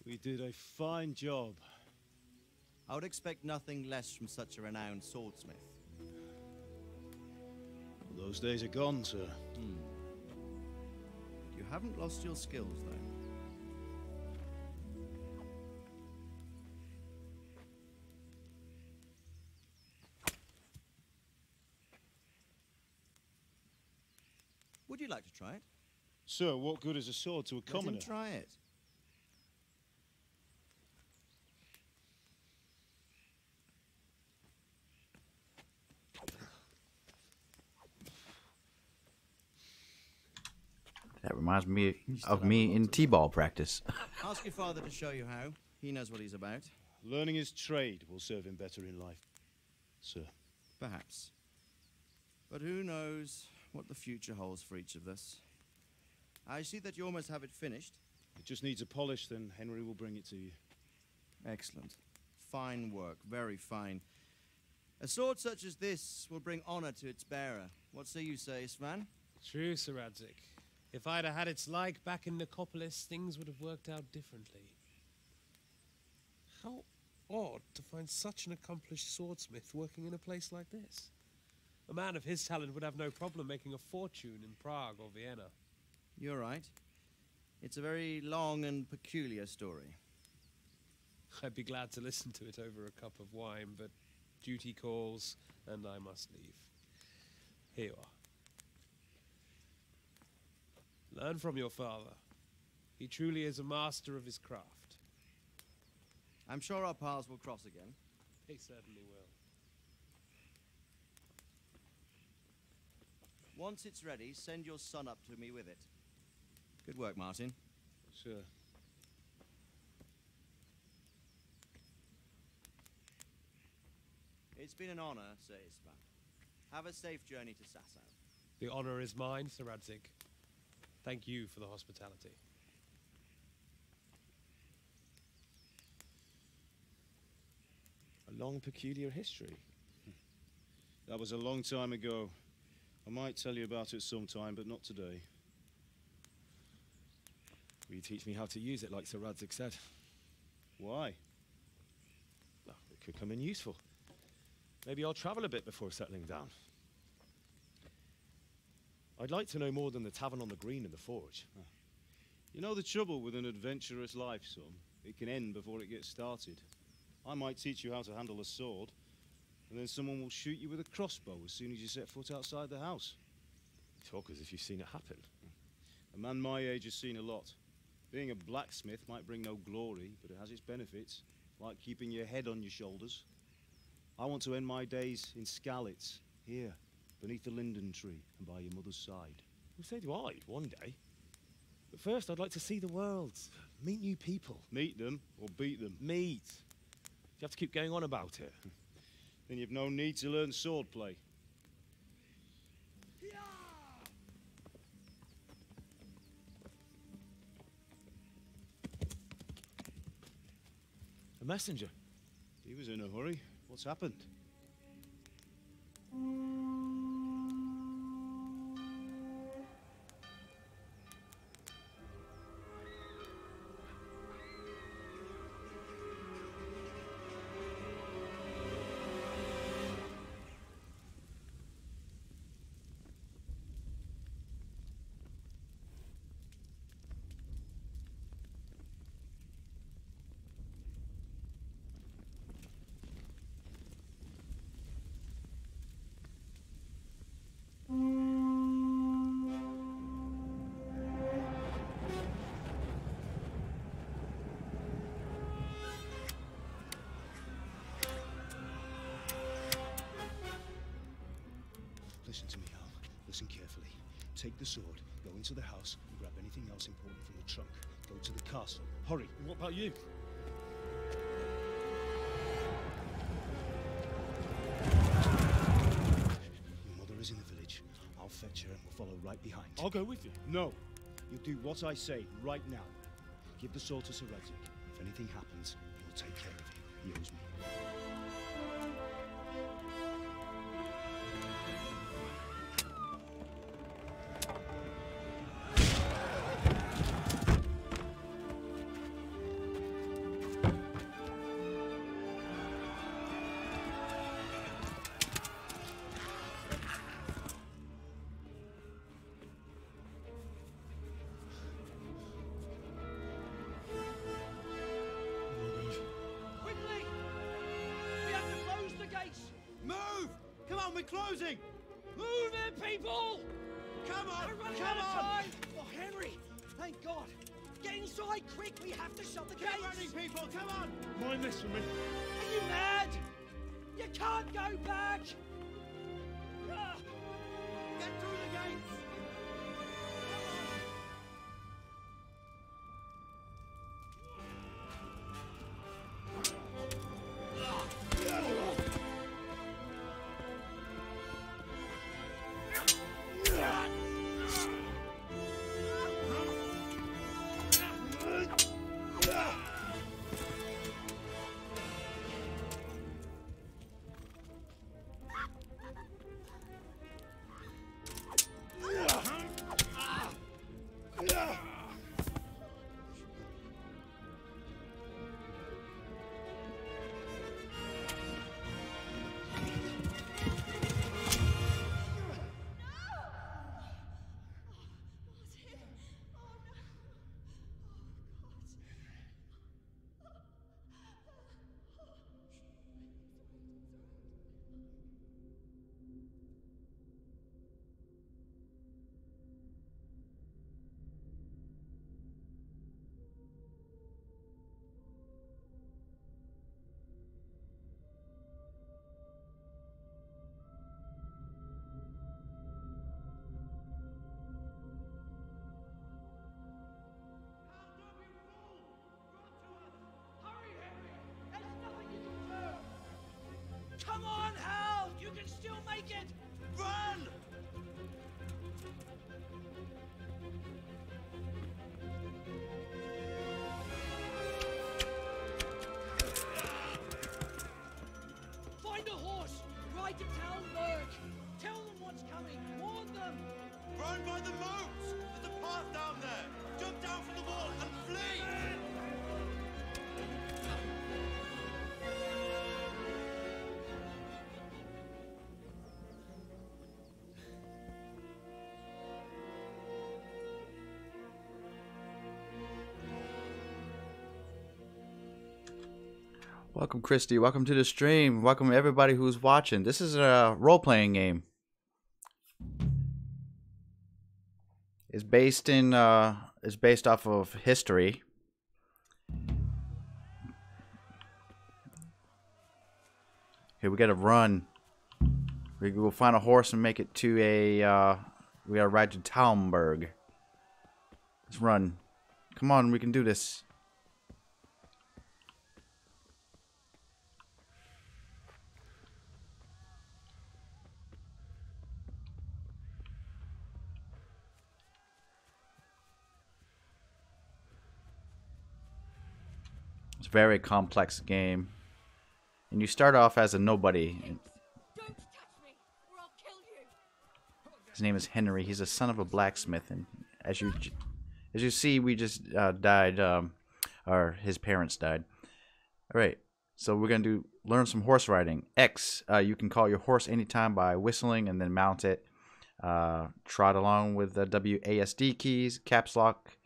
We did a fine job. I would expect nothing less from such a renowned swordsmith. Those days are gone, sir. You haven't lost your skills, though. Would you like to try it? Sir, what good is a sword to a commoner? Let him try it. That reminds me of me in T-ball practice. Ask your father to show you how. He knows what he's about. Learning his trade will serve him better in life, sir. Perhaps. But who knows what the future holds for each of us. I see that you almost have it finished. It just needs a polish, then Henry will bring it to you. Excellent. Fine work, very fine. A sword such as this will bring honor to its bearer. What say you, Svan? True, Sir Radzik. If I'd have had its like back in Nicopolis, things would have worked out differently. How odd to find such an accomplished swordsmith working in a place like this. A man of his talent would have no problem making a fortune in Prague or Vienna. You're right. It's a very long and peculiar story. I'd be glad to listen to it over a cup of wine, but duty calls, and I must leave. Here you are. Learn from your father. He truly is a master of his craft. I'm sure our paths will cross again. They certainly will. Once it's ready, send your son up to me with it. Good work, Martin. Sure. It's been an honor, Sir Isvan. Have a safe journey to Sasau. The honor is mine, Sir Radzik. Thank you for the hospitality. A long, peculiar history. That was a long time ago. I might tell you about it sometime, but not today. Will you teach me how to use it, like Sir Radzik said? Why? Well, it could come in useful. Maybe I'll travel a bit before settling down. I'd like to know more than the tavern on the green and the forge. You know the trouble with an adventurous life, son? It can end before it gets started. I might teach you how to handle a sword, and then someone will shoot you with a crossbow as soon as you set foot outside the house. You talk as if you've seen it happen. A man my age has seen a lot. Being a blacksmith might bring no glory, but it has its benefits, like keeping your head on your shoulders. I want to end my days in Skalitz, here, beneath the linden tree and by your mother's side. Well, so do I, one day. But first, I'd like to see the world, meet new people. Meet them or beat them? Meet. You have to keep going on about it. Then you've no need to learn swordplay. A messenger. He was in a hurry. What's happened? Listen to me, Al. Listen carefully. Take the sword, go into the house, and grab anything else important from the trunk. Go to the castle. Hurry. And what about you? Your mother is in the village. I'll fetch her and we'll follow right behind. I'll go with you. No. You'll do what I say right now. Give the sword to Sir Radzik. If anything happens, he'll take care of you. He owes me. We're closing! Move it, people! Come on! We're running Come out of on! time! Oh, Henry! Thank God! Get inside, quick! We have to shut the gates! Keep running, people! Come on! Mind this for me. Are you mad? You can't go back! Get through the gates! Welcome, Christy. Welcome to the stream. Welcome everybody who's watching. This is a role-playing game. It's based off of history. Here we gotta run. We go find a horse and make it to a. We gotta ride to Talmberg. Let's run. Come on, we can do this. It's a very complex game. And you start off as a nobody. His name is Henry. He's a son of a blacksmith, and as you see, we just died, or his parents died. All right, so we're gonna learn some horse riding. X, you can call your horse anytime by whistling and then mount it. Trot along with the WASD keys. Caps lock,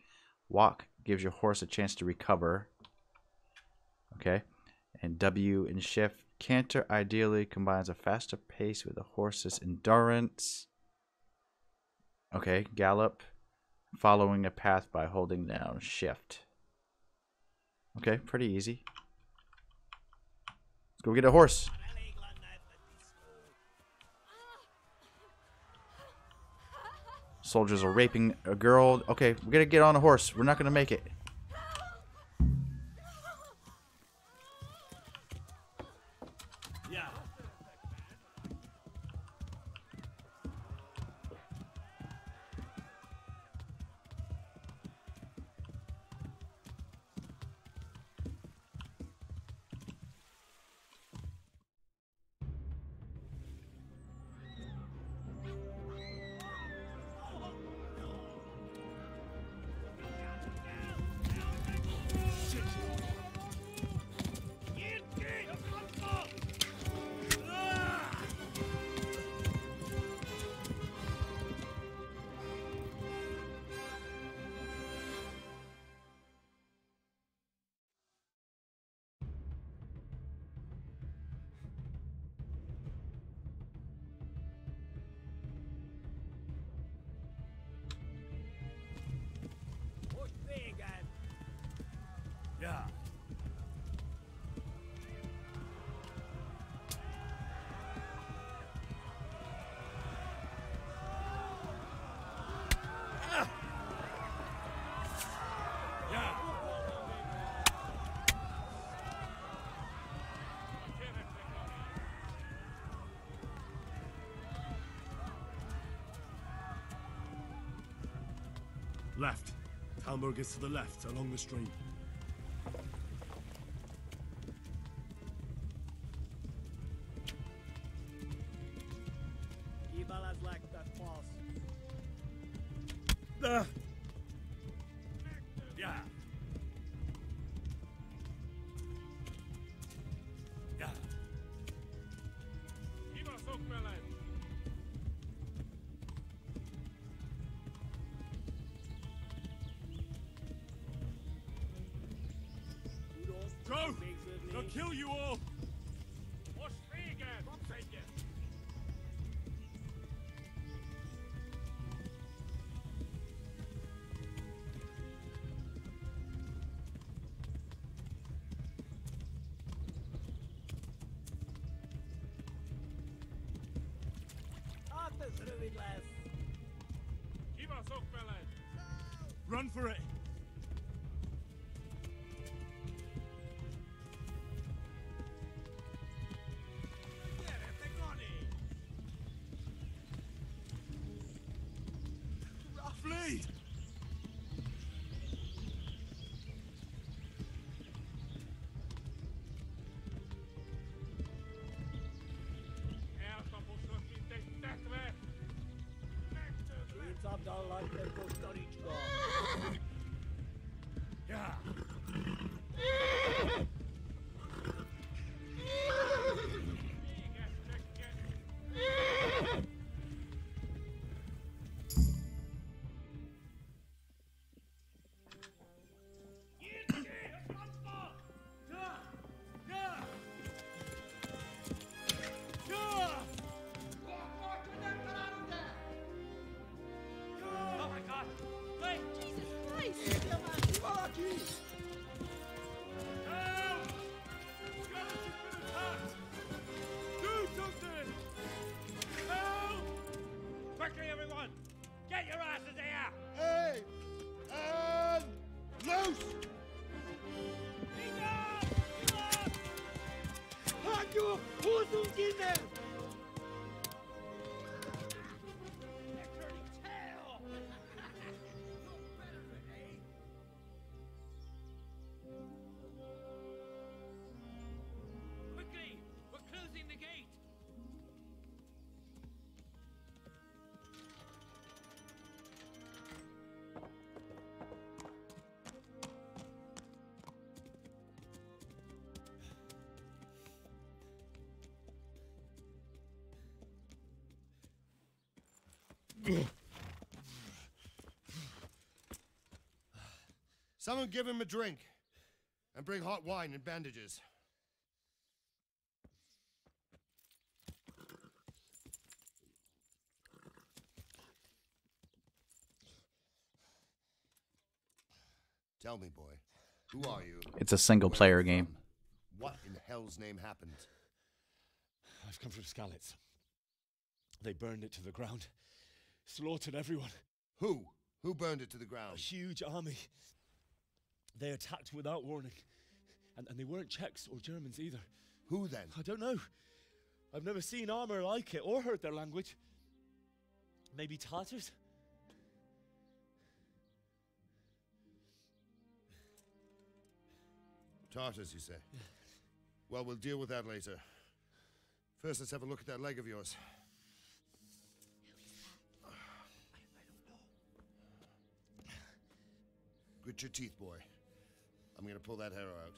walk gives your horse a chance to recover. Okay, and W and shift. Canter ideally combines a faster pace with the horse's endurance. Okay, gallop, following a path by holding down shift. Okay, pretty easy. Let's go get a horse. Soldiers are raping a girl. Okay, we gotta get on a horse. We're not gonna make it. Yeah. Left. Talmberg is to the left, along the stream. Yeah. Yeah. Go! They'll kill you all! Watch me again! I'll take it! Run for it! Flee! Raus! Halt your Hosung in there! Quickly! We're closing the gate! Someone give him a drink. And bring hot wine and bandages. Tell me, boy, who are you? It's a single-player game. What in hell's name happened? I've come from Skalitz. They burned it to the ground. Slaughtered everyone. Who? Who burned it to the ground? A huge army. They attacked without warning. And they weren't Czechs or Germans either. Who then? I don't know. I've never seen armor like it or heard their language. Maybe Tatars? Tartars, you say? Yeah. Well, we'll deal with that later. First, let's have a look at that leg of yours. Grit your teeth, boy. I'm gonna pull that arrow out.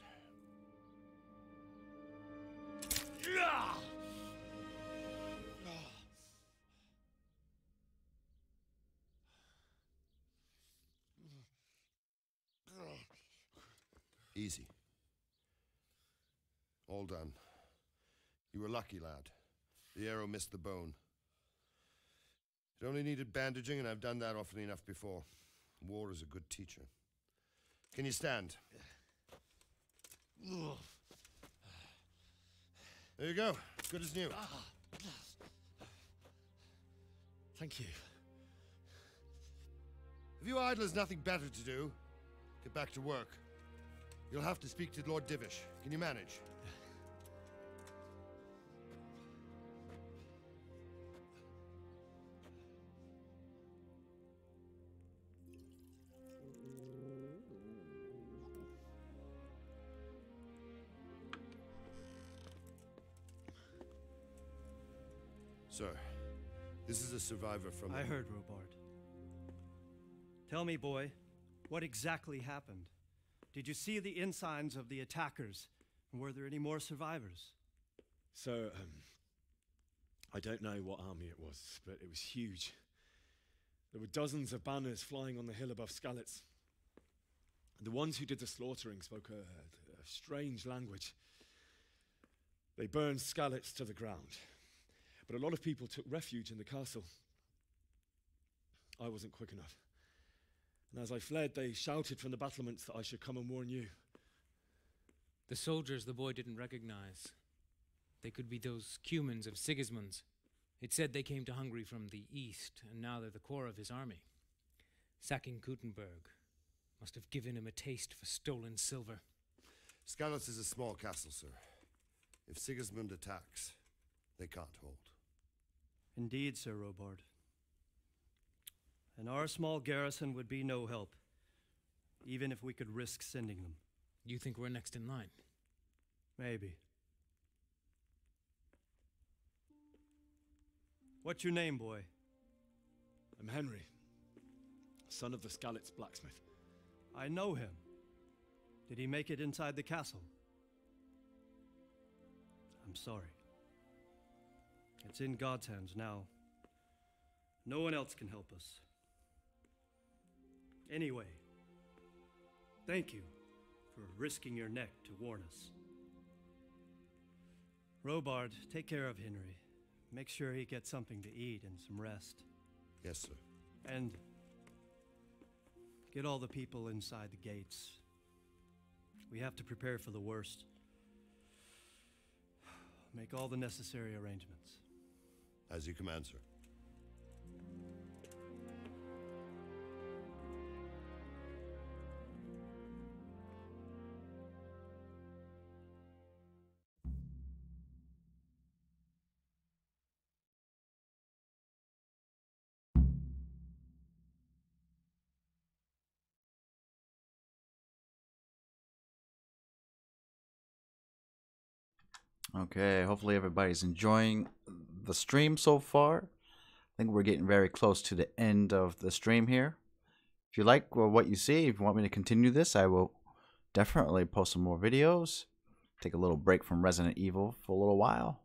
Easy. All done. You were lucky, lad. The arrow missed the bone. It only needed bandaging, and I've done that often enough before. War is a good teacher. Can you stand? There you go. Good as new. Thank you. If you idlers nothing better to do, get back to work. You'll have to speak to Lord Divish. Can you manage? Sir, this is a survivor from... I heard, Robard. Tell me, boy, what exactly happened? Did you see the ensigns of the attackers? And were there any more survivors? So, I don't know what army it was, but it was huge. There were dozens of banners flying on the hill above Skalitz. The ones who did the slaughtering spoke a strange language. They burned Skalitz to the ground. But a lot of people took refuge in the castle. I wasn't quick enough. And as I fled, they shouted from the battlements that I should come and warn you. The soldiers the boy didn't recognize. They could be those Cumans of Sigismund's. It said they came to Hungary from the east, and now they're the core of his army. Sacking Kuttenberg must have given him a taste for stolen silver. Skalitz is a small castle, sir. If Sigismund attacks, they can't hold. Indeed, Sir Robard. And our small garrison would be no help, even if we could risk sending them. You think we're next in line? Maybe. What's your name, boy? I'm Henry, son of the Skalitz blacksmith. I know him. Did he make it inside the castle? I'm sorry. It's in God's hands now. No one else can help us. Anyway, thank you for risking your neck to warn us. Robard, take care of Henry. Make sure he gets something to eat and some rest. Yes, sir. And get all the people inside the gates. We have to prepare for the worst. Make all the necessary arrangements. As you command, sir. Okay, hopefully everybody's enjoying the stream so far. I think we're getting very close to the end of the stream here. If you like what you see, if you want me to continue this, I will definitely post some more videos. Take a little break from Resident Evil for a little while.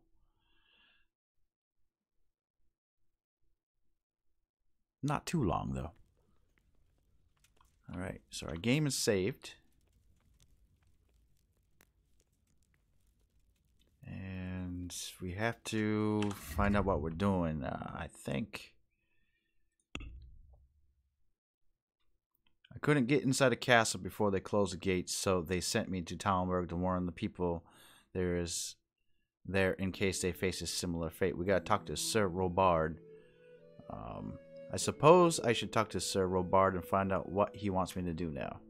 Not too long, though. Alright, so our game is saved. And we have to find out what we're doing. I think I couldn't get inside the castle before they closed the gates, so they sent me to Talmberg to warn the people there in case they face a similar fate. We gotta talk to Sir Robard. I suppose I should talk to Sir Robard and find out what he wants me to do now.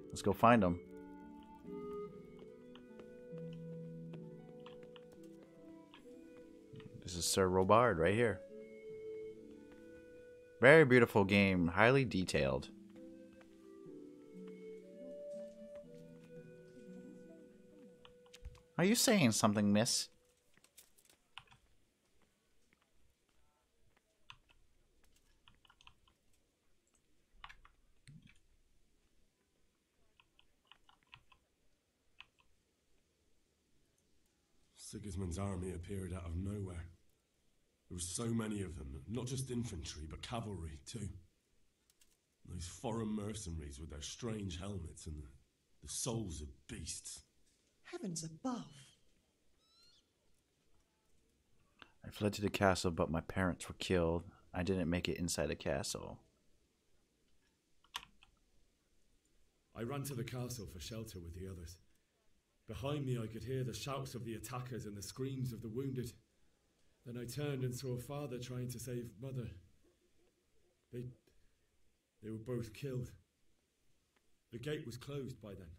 Let's go find him. This is Sir Robard right here. Very beautiful game, highly detailed. Are you saying something, miss? Sigismund's army appeared out of nowhere. There were so many of them, not just infantry, but cavalry too. Those foreign mercenaries with their strange helmets and the souls of beasts. Heavens above. I fled to the castle, but my parents were killed. I didn't make it inside the castle. I ran to the castle for shelter with the others. Behind me I could hear the shouts of the attackers and the screams of the wounded. Then I turned and saw Father trying to save Mother. They were both killed. The gate was closed by then.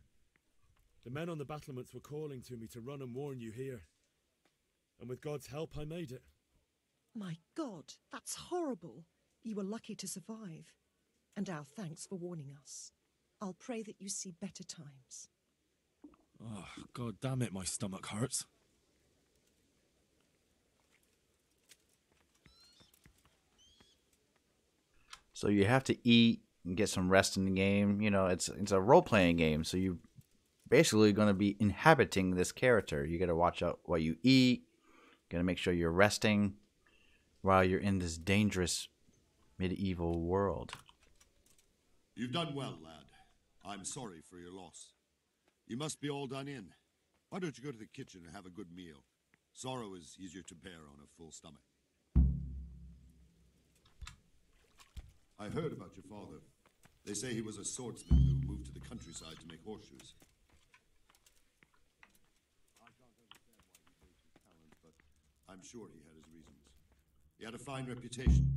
The men on the battlements were calling to me to run and warn you here. And with God's help I made it. My God, that's horrible. You were lucky to survive. And our thanks for warning us. I'll pray that you see better times. Oh, God damn it, my stomach hurts. So you have to eat and get some rest in the game. You know, it's a role-playing game, so you basically going to be inhabiting this character. You got to watch out what you eat. Got to make sure you're resting while you're in this dangerous medieval world. You've done well, lad. I'm sorry for your loss. You must be all done in. Why don't you go to the kitchen and have a good meal? Sorrow is easier to bear on a full stomach. I heard about your father. They say he was a swordsman who moved to the countryside to make horseshoes. I can't understand why he wasted his talent, but I'm sure he had his reasons. He had a fine reputation.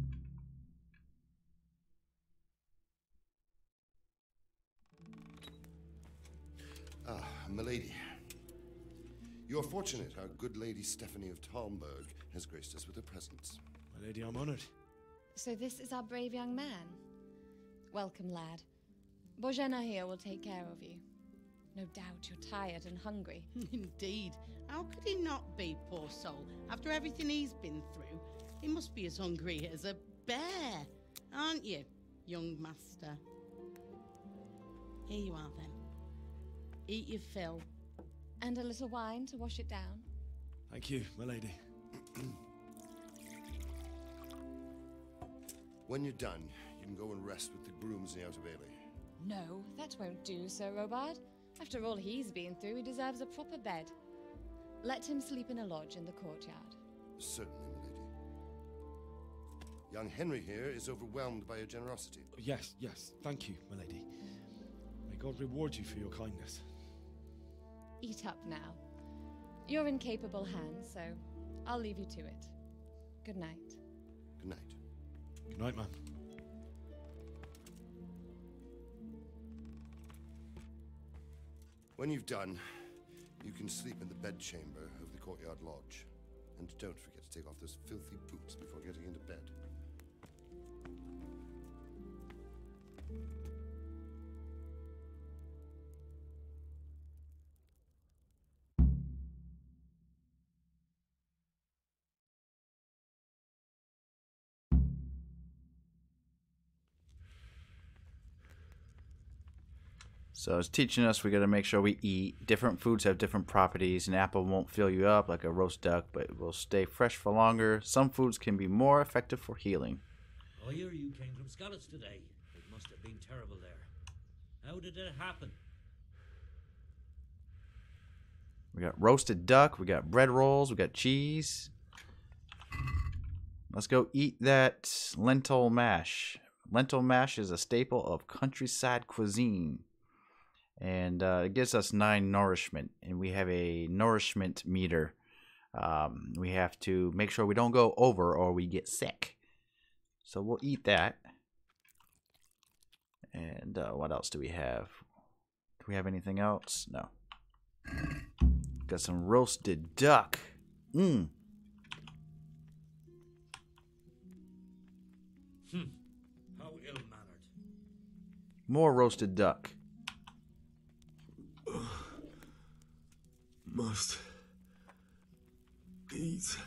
Ah, milady. You're fortunate our good lady Stephanie of Talmberg has graced us with her presence. My lady, I'm honored. So this is our brave young man. Welcome, lad. Bojena here will take care of you. No doubt you're tired and hungry. Indeed. How could he not be, poor soul? After everything he's been through, he must be as hungry as a bear, aren't you, young master? Here you are, then. Eat your fill. And a little wine to wash it down. Thank you, my lady. When you're done, you can go and rest with the grooms in the Outer Bailey. No, that won't do, Sir Robard. After all he's been through, he deserves a proper bed. Let him sleep in a lodge in the courtyard. Certainly, milady. Young Henry here is overwhelmed by your generosity. Yes, thank you, my lady. May God reward you for your kindness. Eat up now. You're in capable hands, so I'll leave you to it. Good night. Good night. Good night, ma'am. When you've done, you can sleep in the bedchamber of the courtyard lodge. And don't forget to take off those filthy boots before getting into bed. So it's teaching us we got to make sure we eat. Different foods have different properties. An apple won't fill you up like a roast duck, but it will stay fresh for longer. Some foods can be more effective for healing. I hear you came from Scallops today. It must have been terrible there. How did it happen? We got roasted duck. We got bread rolls. We got cheese. Let's go eat that lentil mash. Lentil mash is a staple of countryside cuisine. And it gives us 9 nourishment. And we have a nourishment meter. We have to make sure we don't go over or we get sick. So we'll eat that. And what else do we have? Do we have anything else? No. Got some roasted duck. Mmm. How ill-mannered. More roasted duck. Must eat.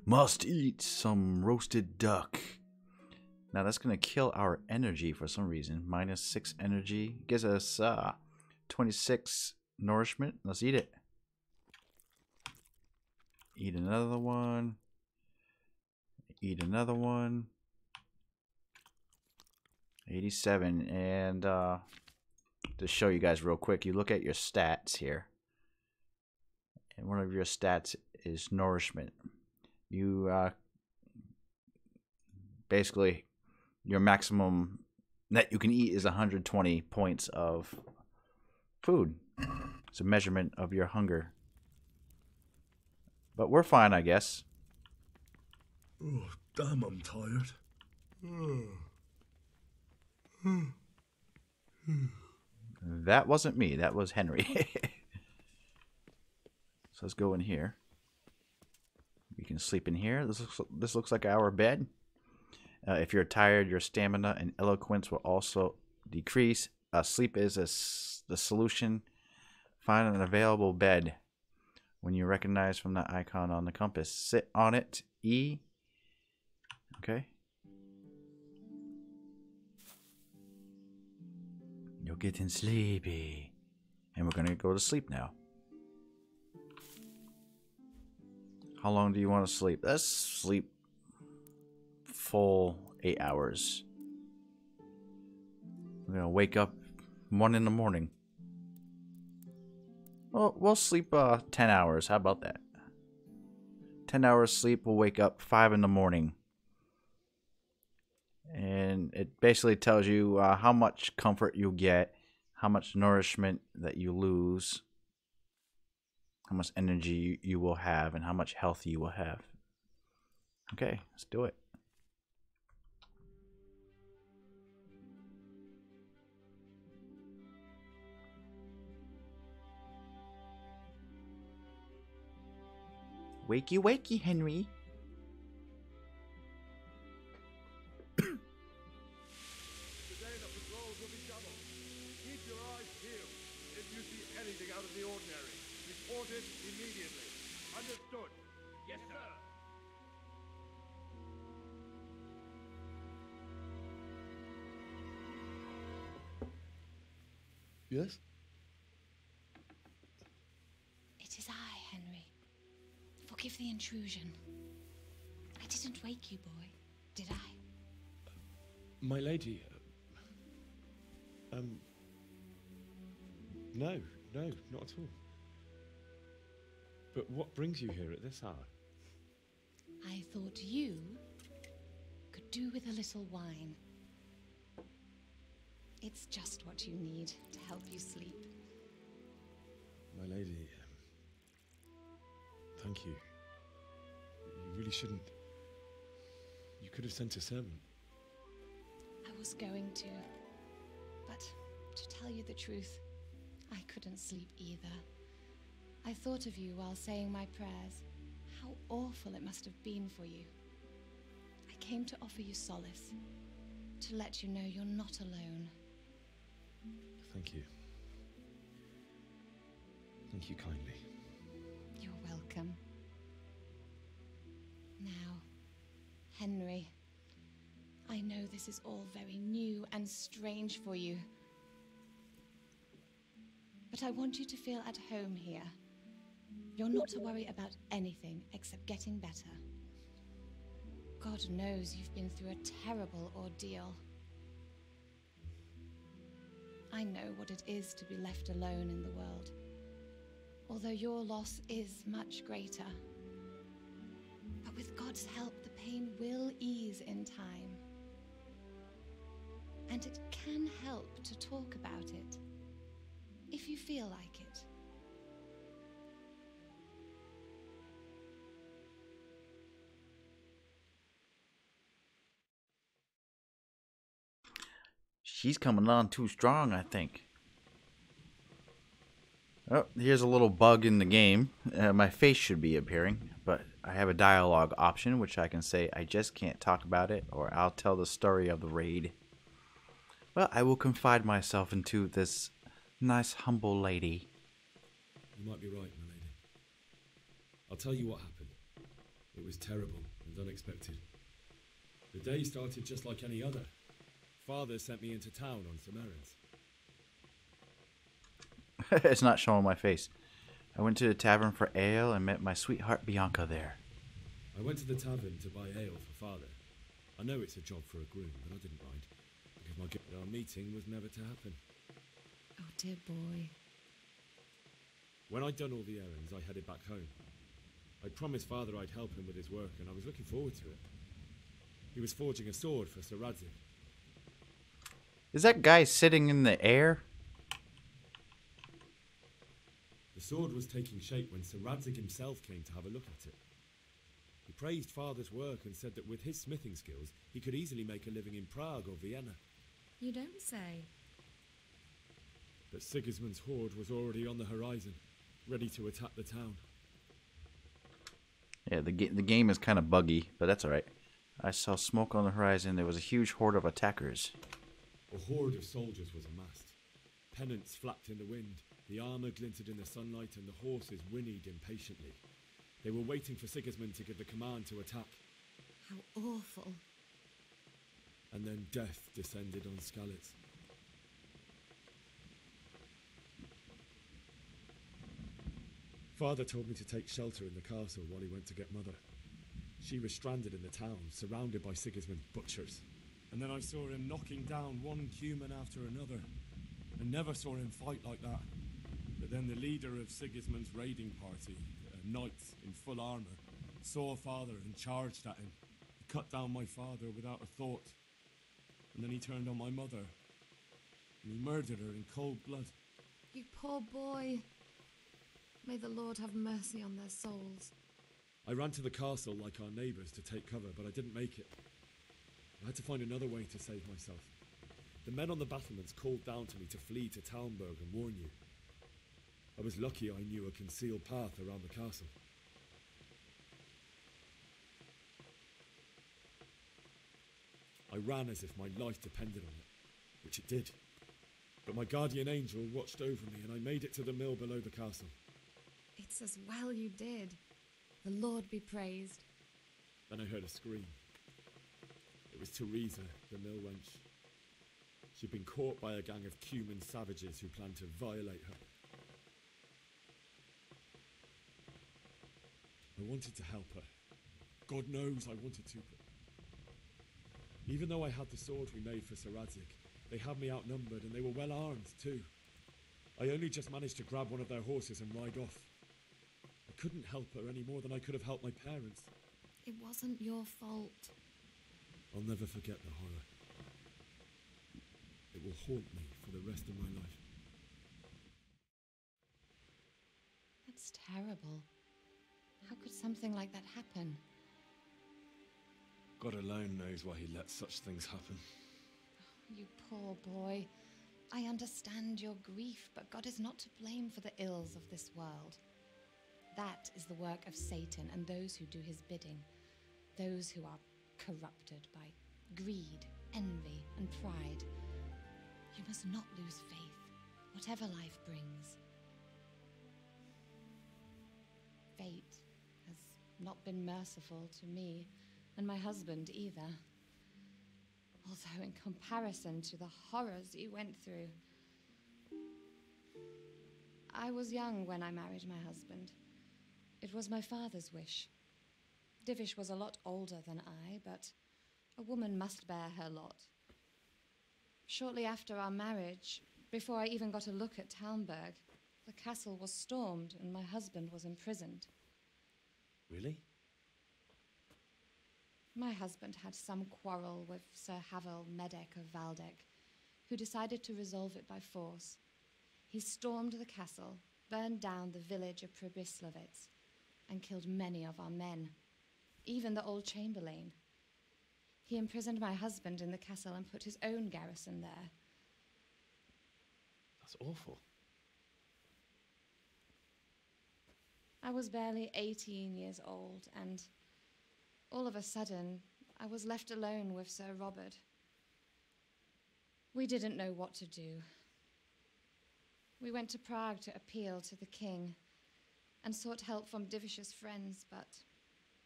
Must eat some roasted duck. Now that's going to kill our energy for some reason. -6 energy. Gives us 26 nourishment. Let's eat it. Eat another one. Eat another one. 87. And to show you guys real quick, you look at your stats here. And one of your stats is nourishment. You basically, your maximum that you can eat is 120 points of food. It's a measurement of your hunger. But we're fine, I guess. Oh, damn, I'm tired. That wasn't me. That was Henry. So let's go in here. We can sleep in here. This looks like our bed. If you're tired, your stamina and eloquence will also decrease. Sleep is the solution. Find an available bed. When you recognize from the icon on the compass, sit on it. E. Okay. You're getting sleepy. And we're going to go to sleep now. How long do you want to sleep? Let's sleep full 8 hours. We're going to wake up 1 in the morning. Well, we'll sleep 10 hours. How about that? 10 hours sleep, we'll wake up 5 in the morning. And it basically tells you how much comfort you get, how much nourishment that you lose, how much energy you will have, and how much health you will have. Okay, let's do it. Wakey, wakey, Henry. Today the patrols will be doubled. Keep your eyes peeled. If you see anything out of the ordinary, report it immediately. Understood? Yes, sir. Yes? It is I, Henry. Forgive the intrusion. I didn't wake you, boy, did I? My lady, no, not at all. But what brings you here at this hour? I thought you could do with a little wine. It's just what you need to help you sleep. My lady, thank you. You really shouldn't. You could have sent a servant. I was going to, but to tell you the truth, I couldn't sleep either. I thought of you while saying my prayers. How awful it must have been for you. I came to offer you solace, to let you know you're not alone. Thank you. Thank you kindly. You're welcome. Now, Henry, I know this is all very new and strange for you. But I want you to feel at home here. You're not to worry about anything except getting better. God knows you've been through a terrible ordeal. I know what it is to be left alone in the world, although your loss is much greater. But with God's help, the pain will ease in time. And it can help to talk about it, if you feel like it. She's coming on too strong, I think. Oh, here's a little bug in the game. My face should be appearing, but I have a dialogue option, which I can say I just can't talk about it, or I'll tell the story of the raid. Well, I will confide myself into this nice, humble lady. You might be right, my lady. I'll tell you what happened. It was terrible and unexpected. The day started just like any other. Father sent me into town on some errands. It's not showing my face. I went to the tavern for ale and met my sweetheart Bianca there. I went to the tavern to buy ale for Father. I know it's a job for a groom, but I didn't mind, because our meeting was never to happen. Oh, dear boy. When I'd done all the errands, I headed back home. I'd promised Father I'd help him with his work, and I was looking forward to it. He was forging a sword for Sir Radzik. Is that guy sitting in the air? The sword was taking shape when Sir Radzik himself came to have a look at it. He praised Father's work and said that with his smithing skills, he could easily make a living in Prague or Vienna. You don't say. But Sigismund's horde was already on the horizon, ready to attack the town. Yeah, the game is kind of buggy, but that's alright. I saw smoke on the horizon. There was a huge horde of attackers. A horde of soldiers was amassed. Pennants flapped in the wind, the armour glinted in the sunlight, and the horses whinnied impatiently. They were waiting for Sigismund to give the command to attack. How awful. And then death descended on Skalitz. Father told me to take shelter in the castle while he went to get Mother. She was stranded in the town, surrounded by Sigismund's butchers. And then I saw him knocking down one human after another. I never saw him fight like that. But then the leader of Sigismund's raiding party, a knight in full armour, saw Father and charged at him. He cut down my father without a thought. And then he turned on my mother. And he murdered her in cold blood. You poor boy. May the Lord have mercy on their souls. I ran to the castle like our neighbours to take cover, but I didn't make it. I had to find another way to save myself. The men on the battlements called down to me to flee to Talmberg and warn you. I was lucky I knew a concealed path around the castle. I ran as if my life depended on it, which it did. But my guardian angel watched over me and I made it to the mill below the castle. It's as well you did. The Lord be praised. Then I heard a scream. It was Teresa, the mill wench. She'd been caught by a gang of Cuman savages who planned to violate her. I wanted to help her. God knows I wanted to, but even though I had the sword we made for Sir Radzik, they had me outnumbered and they were well armed too. I only just managed to grab one of their horses and ride off. I couldn't help her any more than I could have helped my parents. It wasn't your fault. I'll never forget the horror. It will haunt me for the rest of my life. That's terrible. How could something like that happen? God alone knows why he lets such things happen. You poor boy. I understand your grief, but God is not to blame for the ills of this world. That is the work of Satan and those who do his bidding. Those who are corrupted by greed, envy, and pride. You must not lose faith, whatever life brings. Fate has not been merciful to me, and my husband either. although in comparison to the horrors you went through. I was young when I married my husband. It was my father's wish. Divish was a lot older than I, but a woman must bear her lot. Shortly after our marriage, before I even got a look at Talmberg, the castle was stormed and my husband was imprisoned. Really? My husband had some quarrel with Sir Havel Medek of Valdek, who decided to resolve it by force. He stormed the castle, burned down the village of Pribyslavitz, and killed many of our men, even the old chamberlain. He imprisoned my husband in the castle and put his own garrison there. That's awful. I was barely 18 years old, and all of a sudden, I was left alone with Sir Robert. We didn't know what to do. We went to Prague to appeal to the king and sought help from Divish's friends, but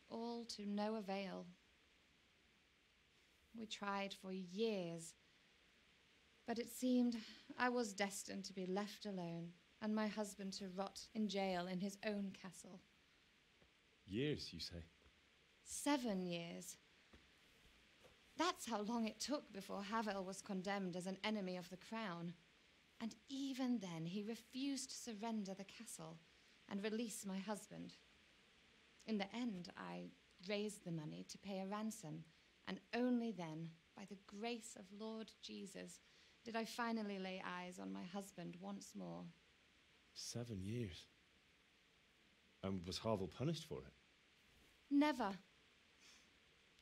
all to no avail. We tried for years, but it seemed I was destined to be left alone and my husband to rot in jail in his own castle. Years, you say? 7 years. That's how long it took before Havel was condemned as an enemy of the crown. And even then, he refused to surrender the castle and release my husband. In the end, I raised the money to pay a ransom, and only then, by the grace of Lord Jesus, did I finally lay eyes on my husband once more. 7 years. And was Havel punished for it? Never.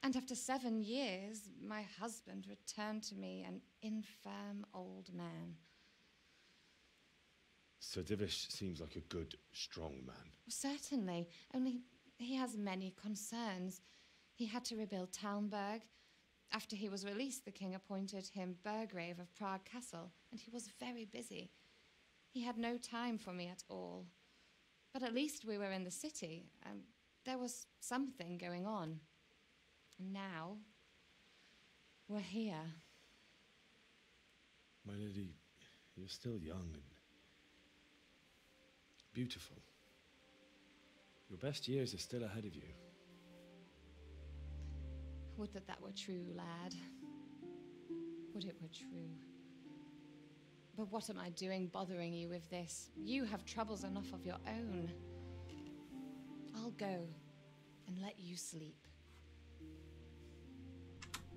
And after 7 years, my husband returned to me an infirm old man. Sir Divish seems like a good, strong man. Certainly, only he has many concerns. He had to rebuild Talmberg. After he was released, the king appointed him Burgrave of Prague Castle, and he was very busy. He had no time for me at all. But at least we were in the city, and there was something going on. And now, we're here. My lady, you're still young and beautiful. Your best years are still ahead of you. Would that that were true, lad. Would it were true. But what am I doing bothering you with this? You have troubles enough of your own. I'll go and let you sleep.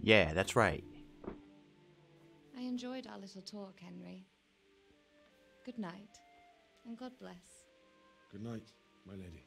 Yeah, that's right. I enjoyed our little talk, Henry. Good night, and God bless. Good night, my lady.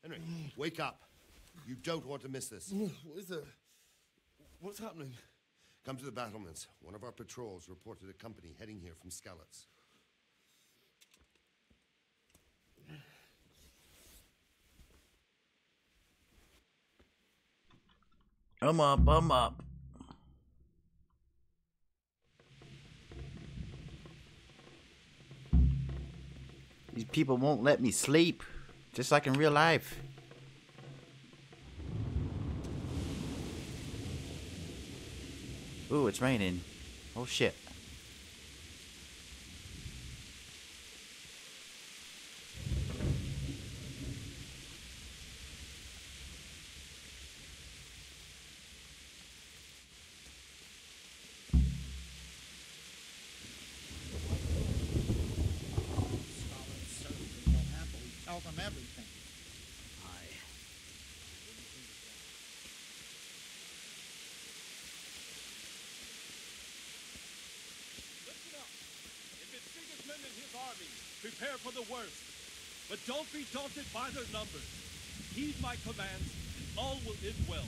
Henry, wake up. You don't want to miss this. What is it? What's happening? Come to the battlements. One of our patrols reported a company heading here from Skalitz. I'm up. These people won't let me sleep, just like in real life. Ooh, it's raining. Oh shit. tell them everything. Aye. Listen up. If it's Sigismund and his army, prepare for the worst. But don't be daunted by their numbers. Heed my commands, and all will end well.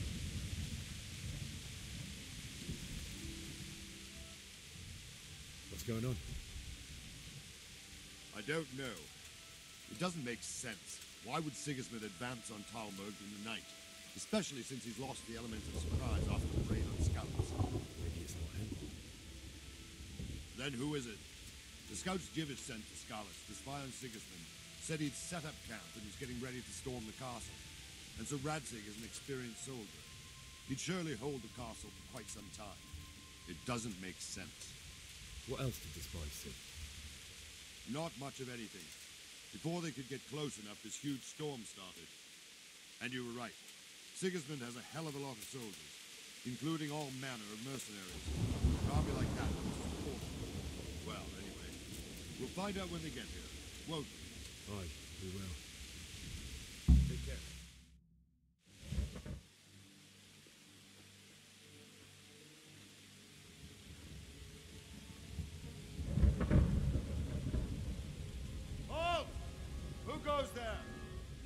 What's going on? I don't know. It doesn't make sense. Why would Sigismund advance on Talmberg in the night? Especially since he's lost the element of surprise after the raid on Scouts. Maybe it's not him. Then who is it? The scouts Jivish sent to Scarlets to spy on Sigismund said he'd set up camp and was getting ready to storm the castle. And so Radzig is an experienced soldier. He'd surely hold the castle for quite some time. It doesn't make sense. What else did the spies see? Not much of anything. Before they could get close enough, this huge storm started. And you were right. Sigismund has a hell of a lot of soldiers, including all manner of mercenaries. An army like that was support. Well, anyway, we'll find out when they get here, won't we? Aye, we will. Take care. Halt! Who goes there?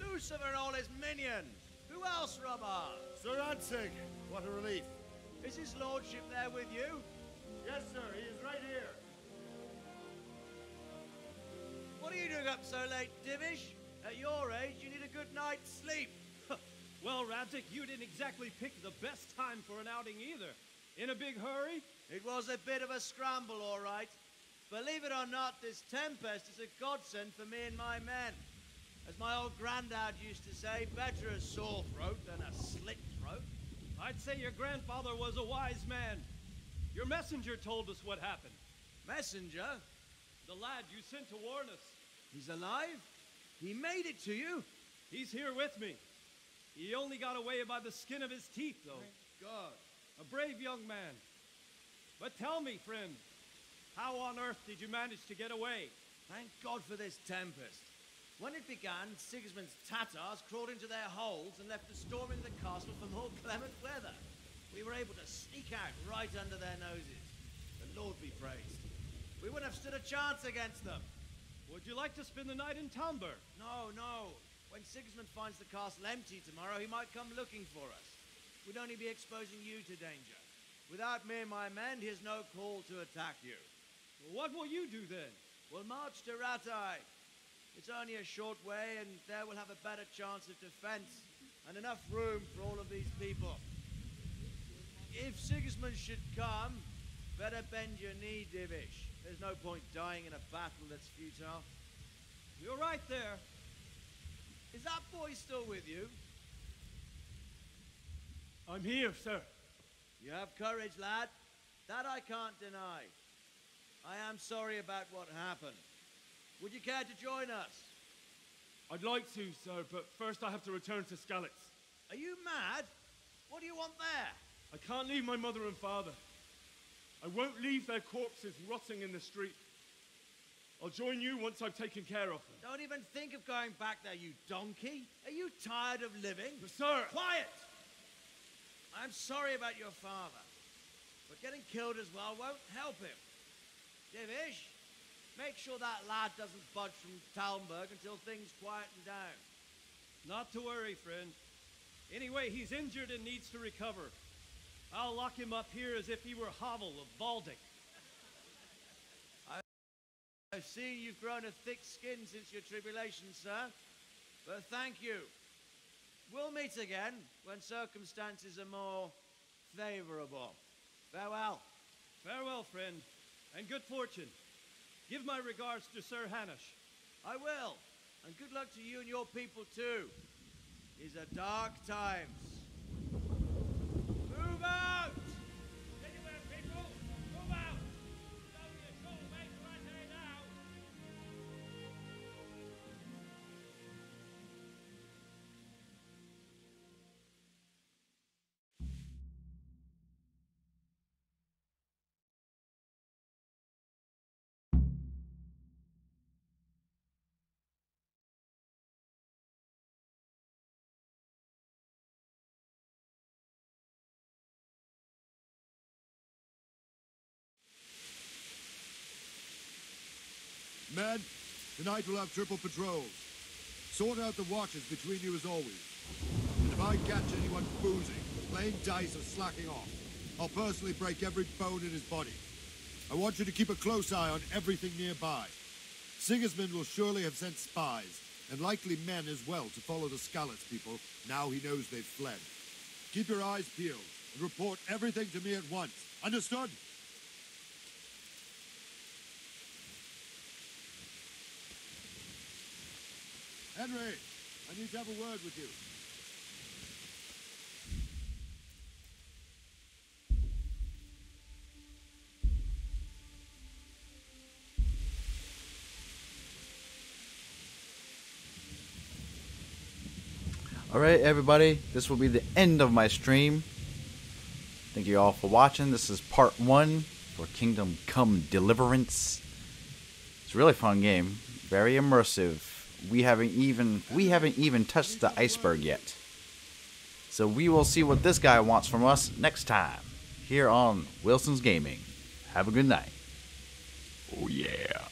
Lucifer and all his minions. Who else, Robert? Sir Radzig, what a relief. Is his lordship there with you? Yes, sir, he is right here. What are you doing up so late, Divish? At your age, you need a good night's sleep. Well, Radzig, you didn't exactly pick the best time for an outing either. In a big hurry? It was a bit of a scramble, all right. Believe it or not, this tempest is a godsend for me and my men. As my old granddad used to say, better a sore throat than a slit throat. I'd say your grandfather was a wise man. Your messenger told us what happened. Messenger? The lad you sent to warn us. He's alive? He made it to you? He's here with me. He only got away by the skin of his teeth, though. Thank God. A brave young man. But tell me, friend, how on earth did you manage to get away? Thank God for this tempest. When it began, Sigismund's Tatars crawled into their holes and left us storming the castle for more clement weather. We were able to sneak out right under their noses. The Lord be praised. We wouldn't have stood a chance against them. Would you like to spend the night in Talmberg? No, no. When Sigismund finds the castle empty tomorrow, he might come looking for us. We'd only be exposing you to danger. Without me and my men, he has no call to attack you. Well, what will you do then? We'll march to Ratai. It's only a short way, and there we'll have a better chance of defense and enough room for all of these people. If Sigismund should come, better bend your knee, Divish. There's no point dying in a battle that's futile. You're right there. Is that boy still with you? I'm here, sir. You have courage, lad. That I can't deny. I am sorry about what happened. Would you care to join us? I'd like to, sir, but first I have to return to Skalitz. Are you mad? What do you want there? I can't leave my mother and father. I won't leave their corpses rotting in the street. I'll join you once I've taken care of them. Don't even think of going back there, you donkey. Are you tired of living? But sir! Quiet! I'm sorry about your father, but getting killed as well won't help him. Divish, make sure that lad doesn't budge from Talmberg until things quieten down. Not to worry, friend. Anyway, he's injured and needs to recover. I'll lock him up here as if he were Havel of Baldic. I've seen you've grown a thick skin since your tribulation, sir. But thank you. We'll meet again when circumstances are more favorable. Farewell. Farewell, friend, and good fortune. Give my regards to Sir Hanush. I will. And good luck to you and your people, too. These are dark times. Move out! Men, tonight we'll have triple patrols. Sort out the watches between you as always. And if I catch anyone boozing, playing dice, or slacking off, I'll personally break every bone in his body. I want you to keep a close eye on everything nearby. Sigismund will surely have sent spies, and likely men as well, to follow the Skalitz people now he knows they've fled. Keep your eyes peeled, and report everything to me at once. Understood? Henry, I need to have a word with you. Alright, everybody, this will be the end of my stream. Thank you all for watching. This is part 1 for Kingdom Come Deliverance. It's a really fun game, very immersive. We haven't even touched the iceberg yet. So we will see what this guy wants from us next time here on Wilson's Gaming. Have a good night. Oh yeah.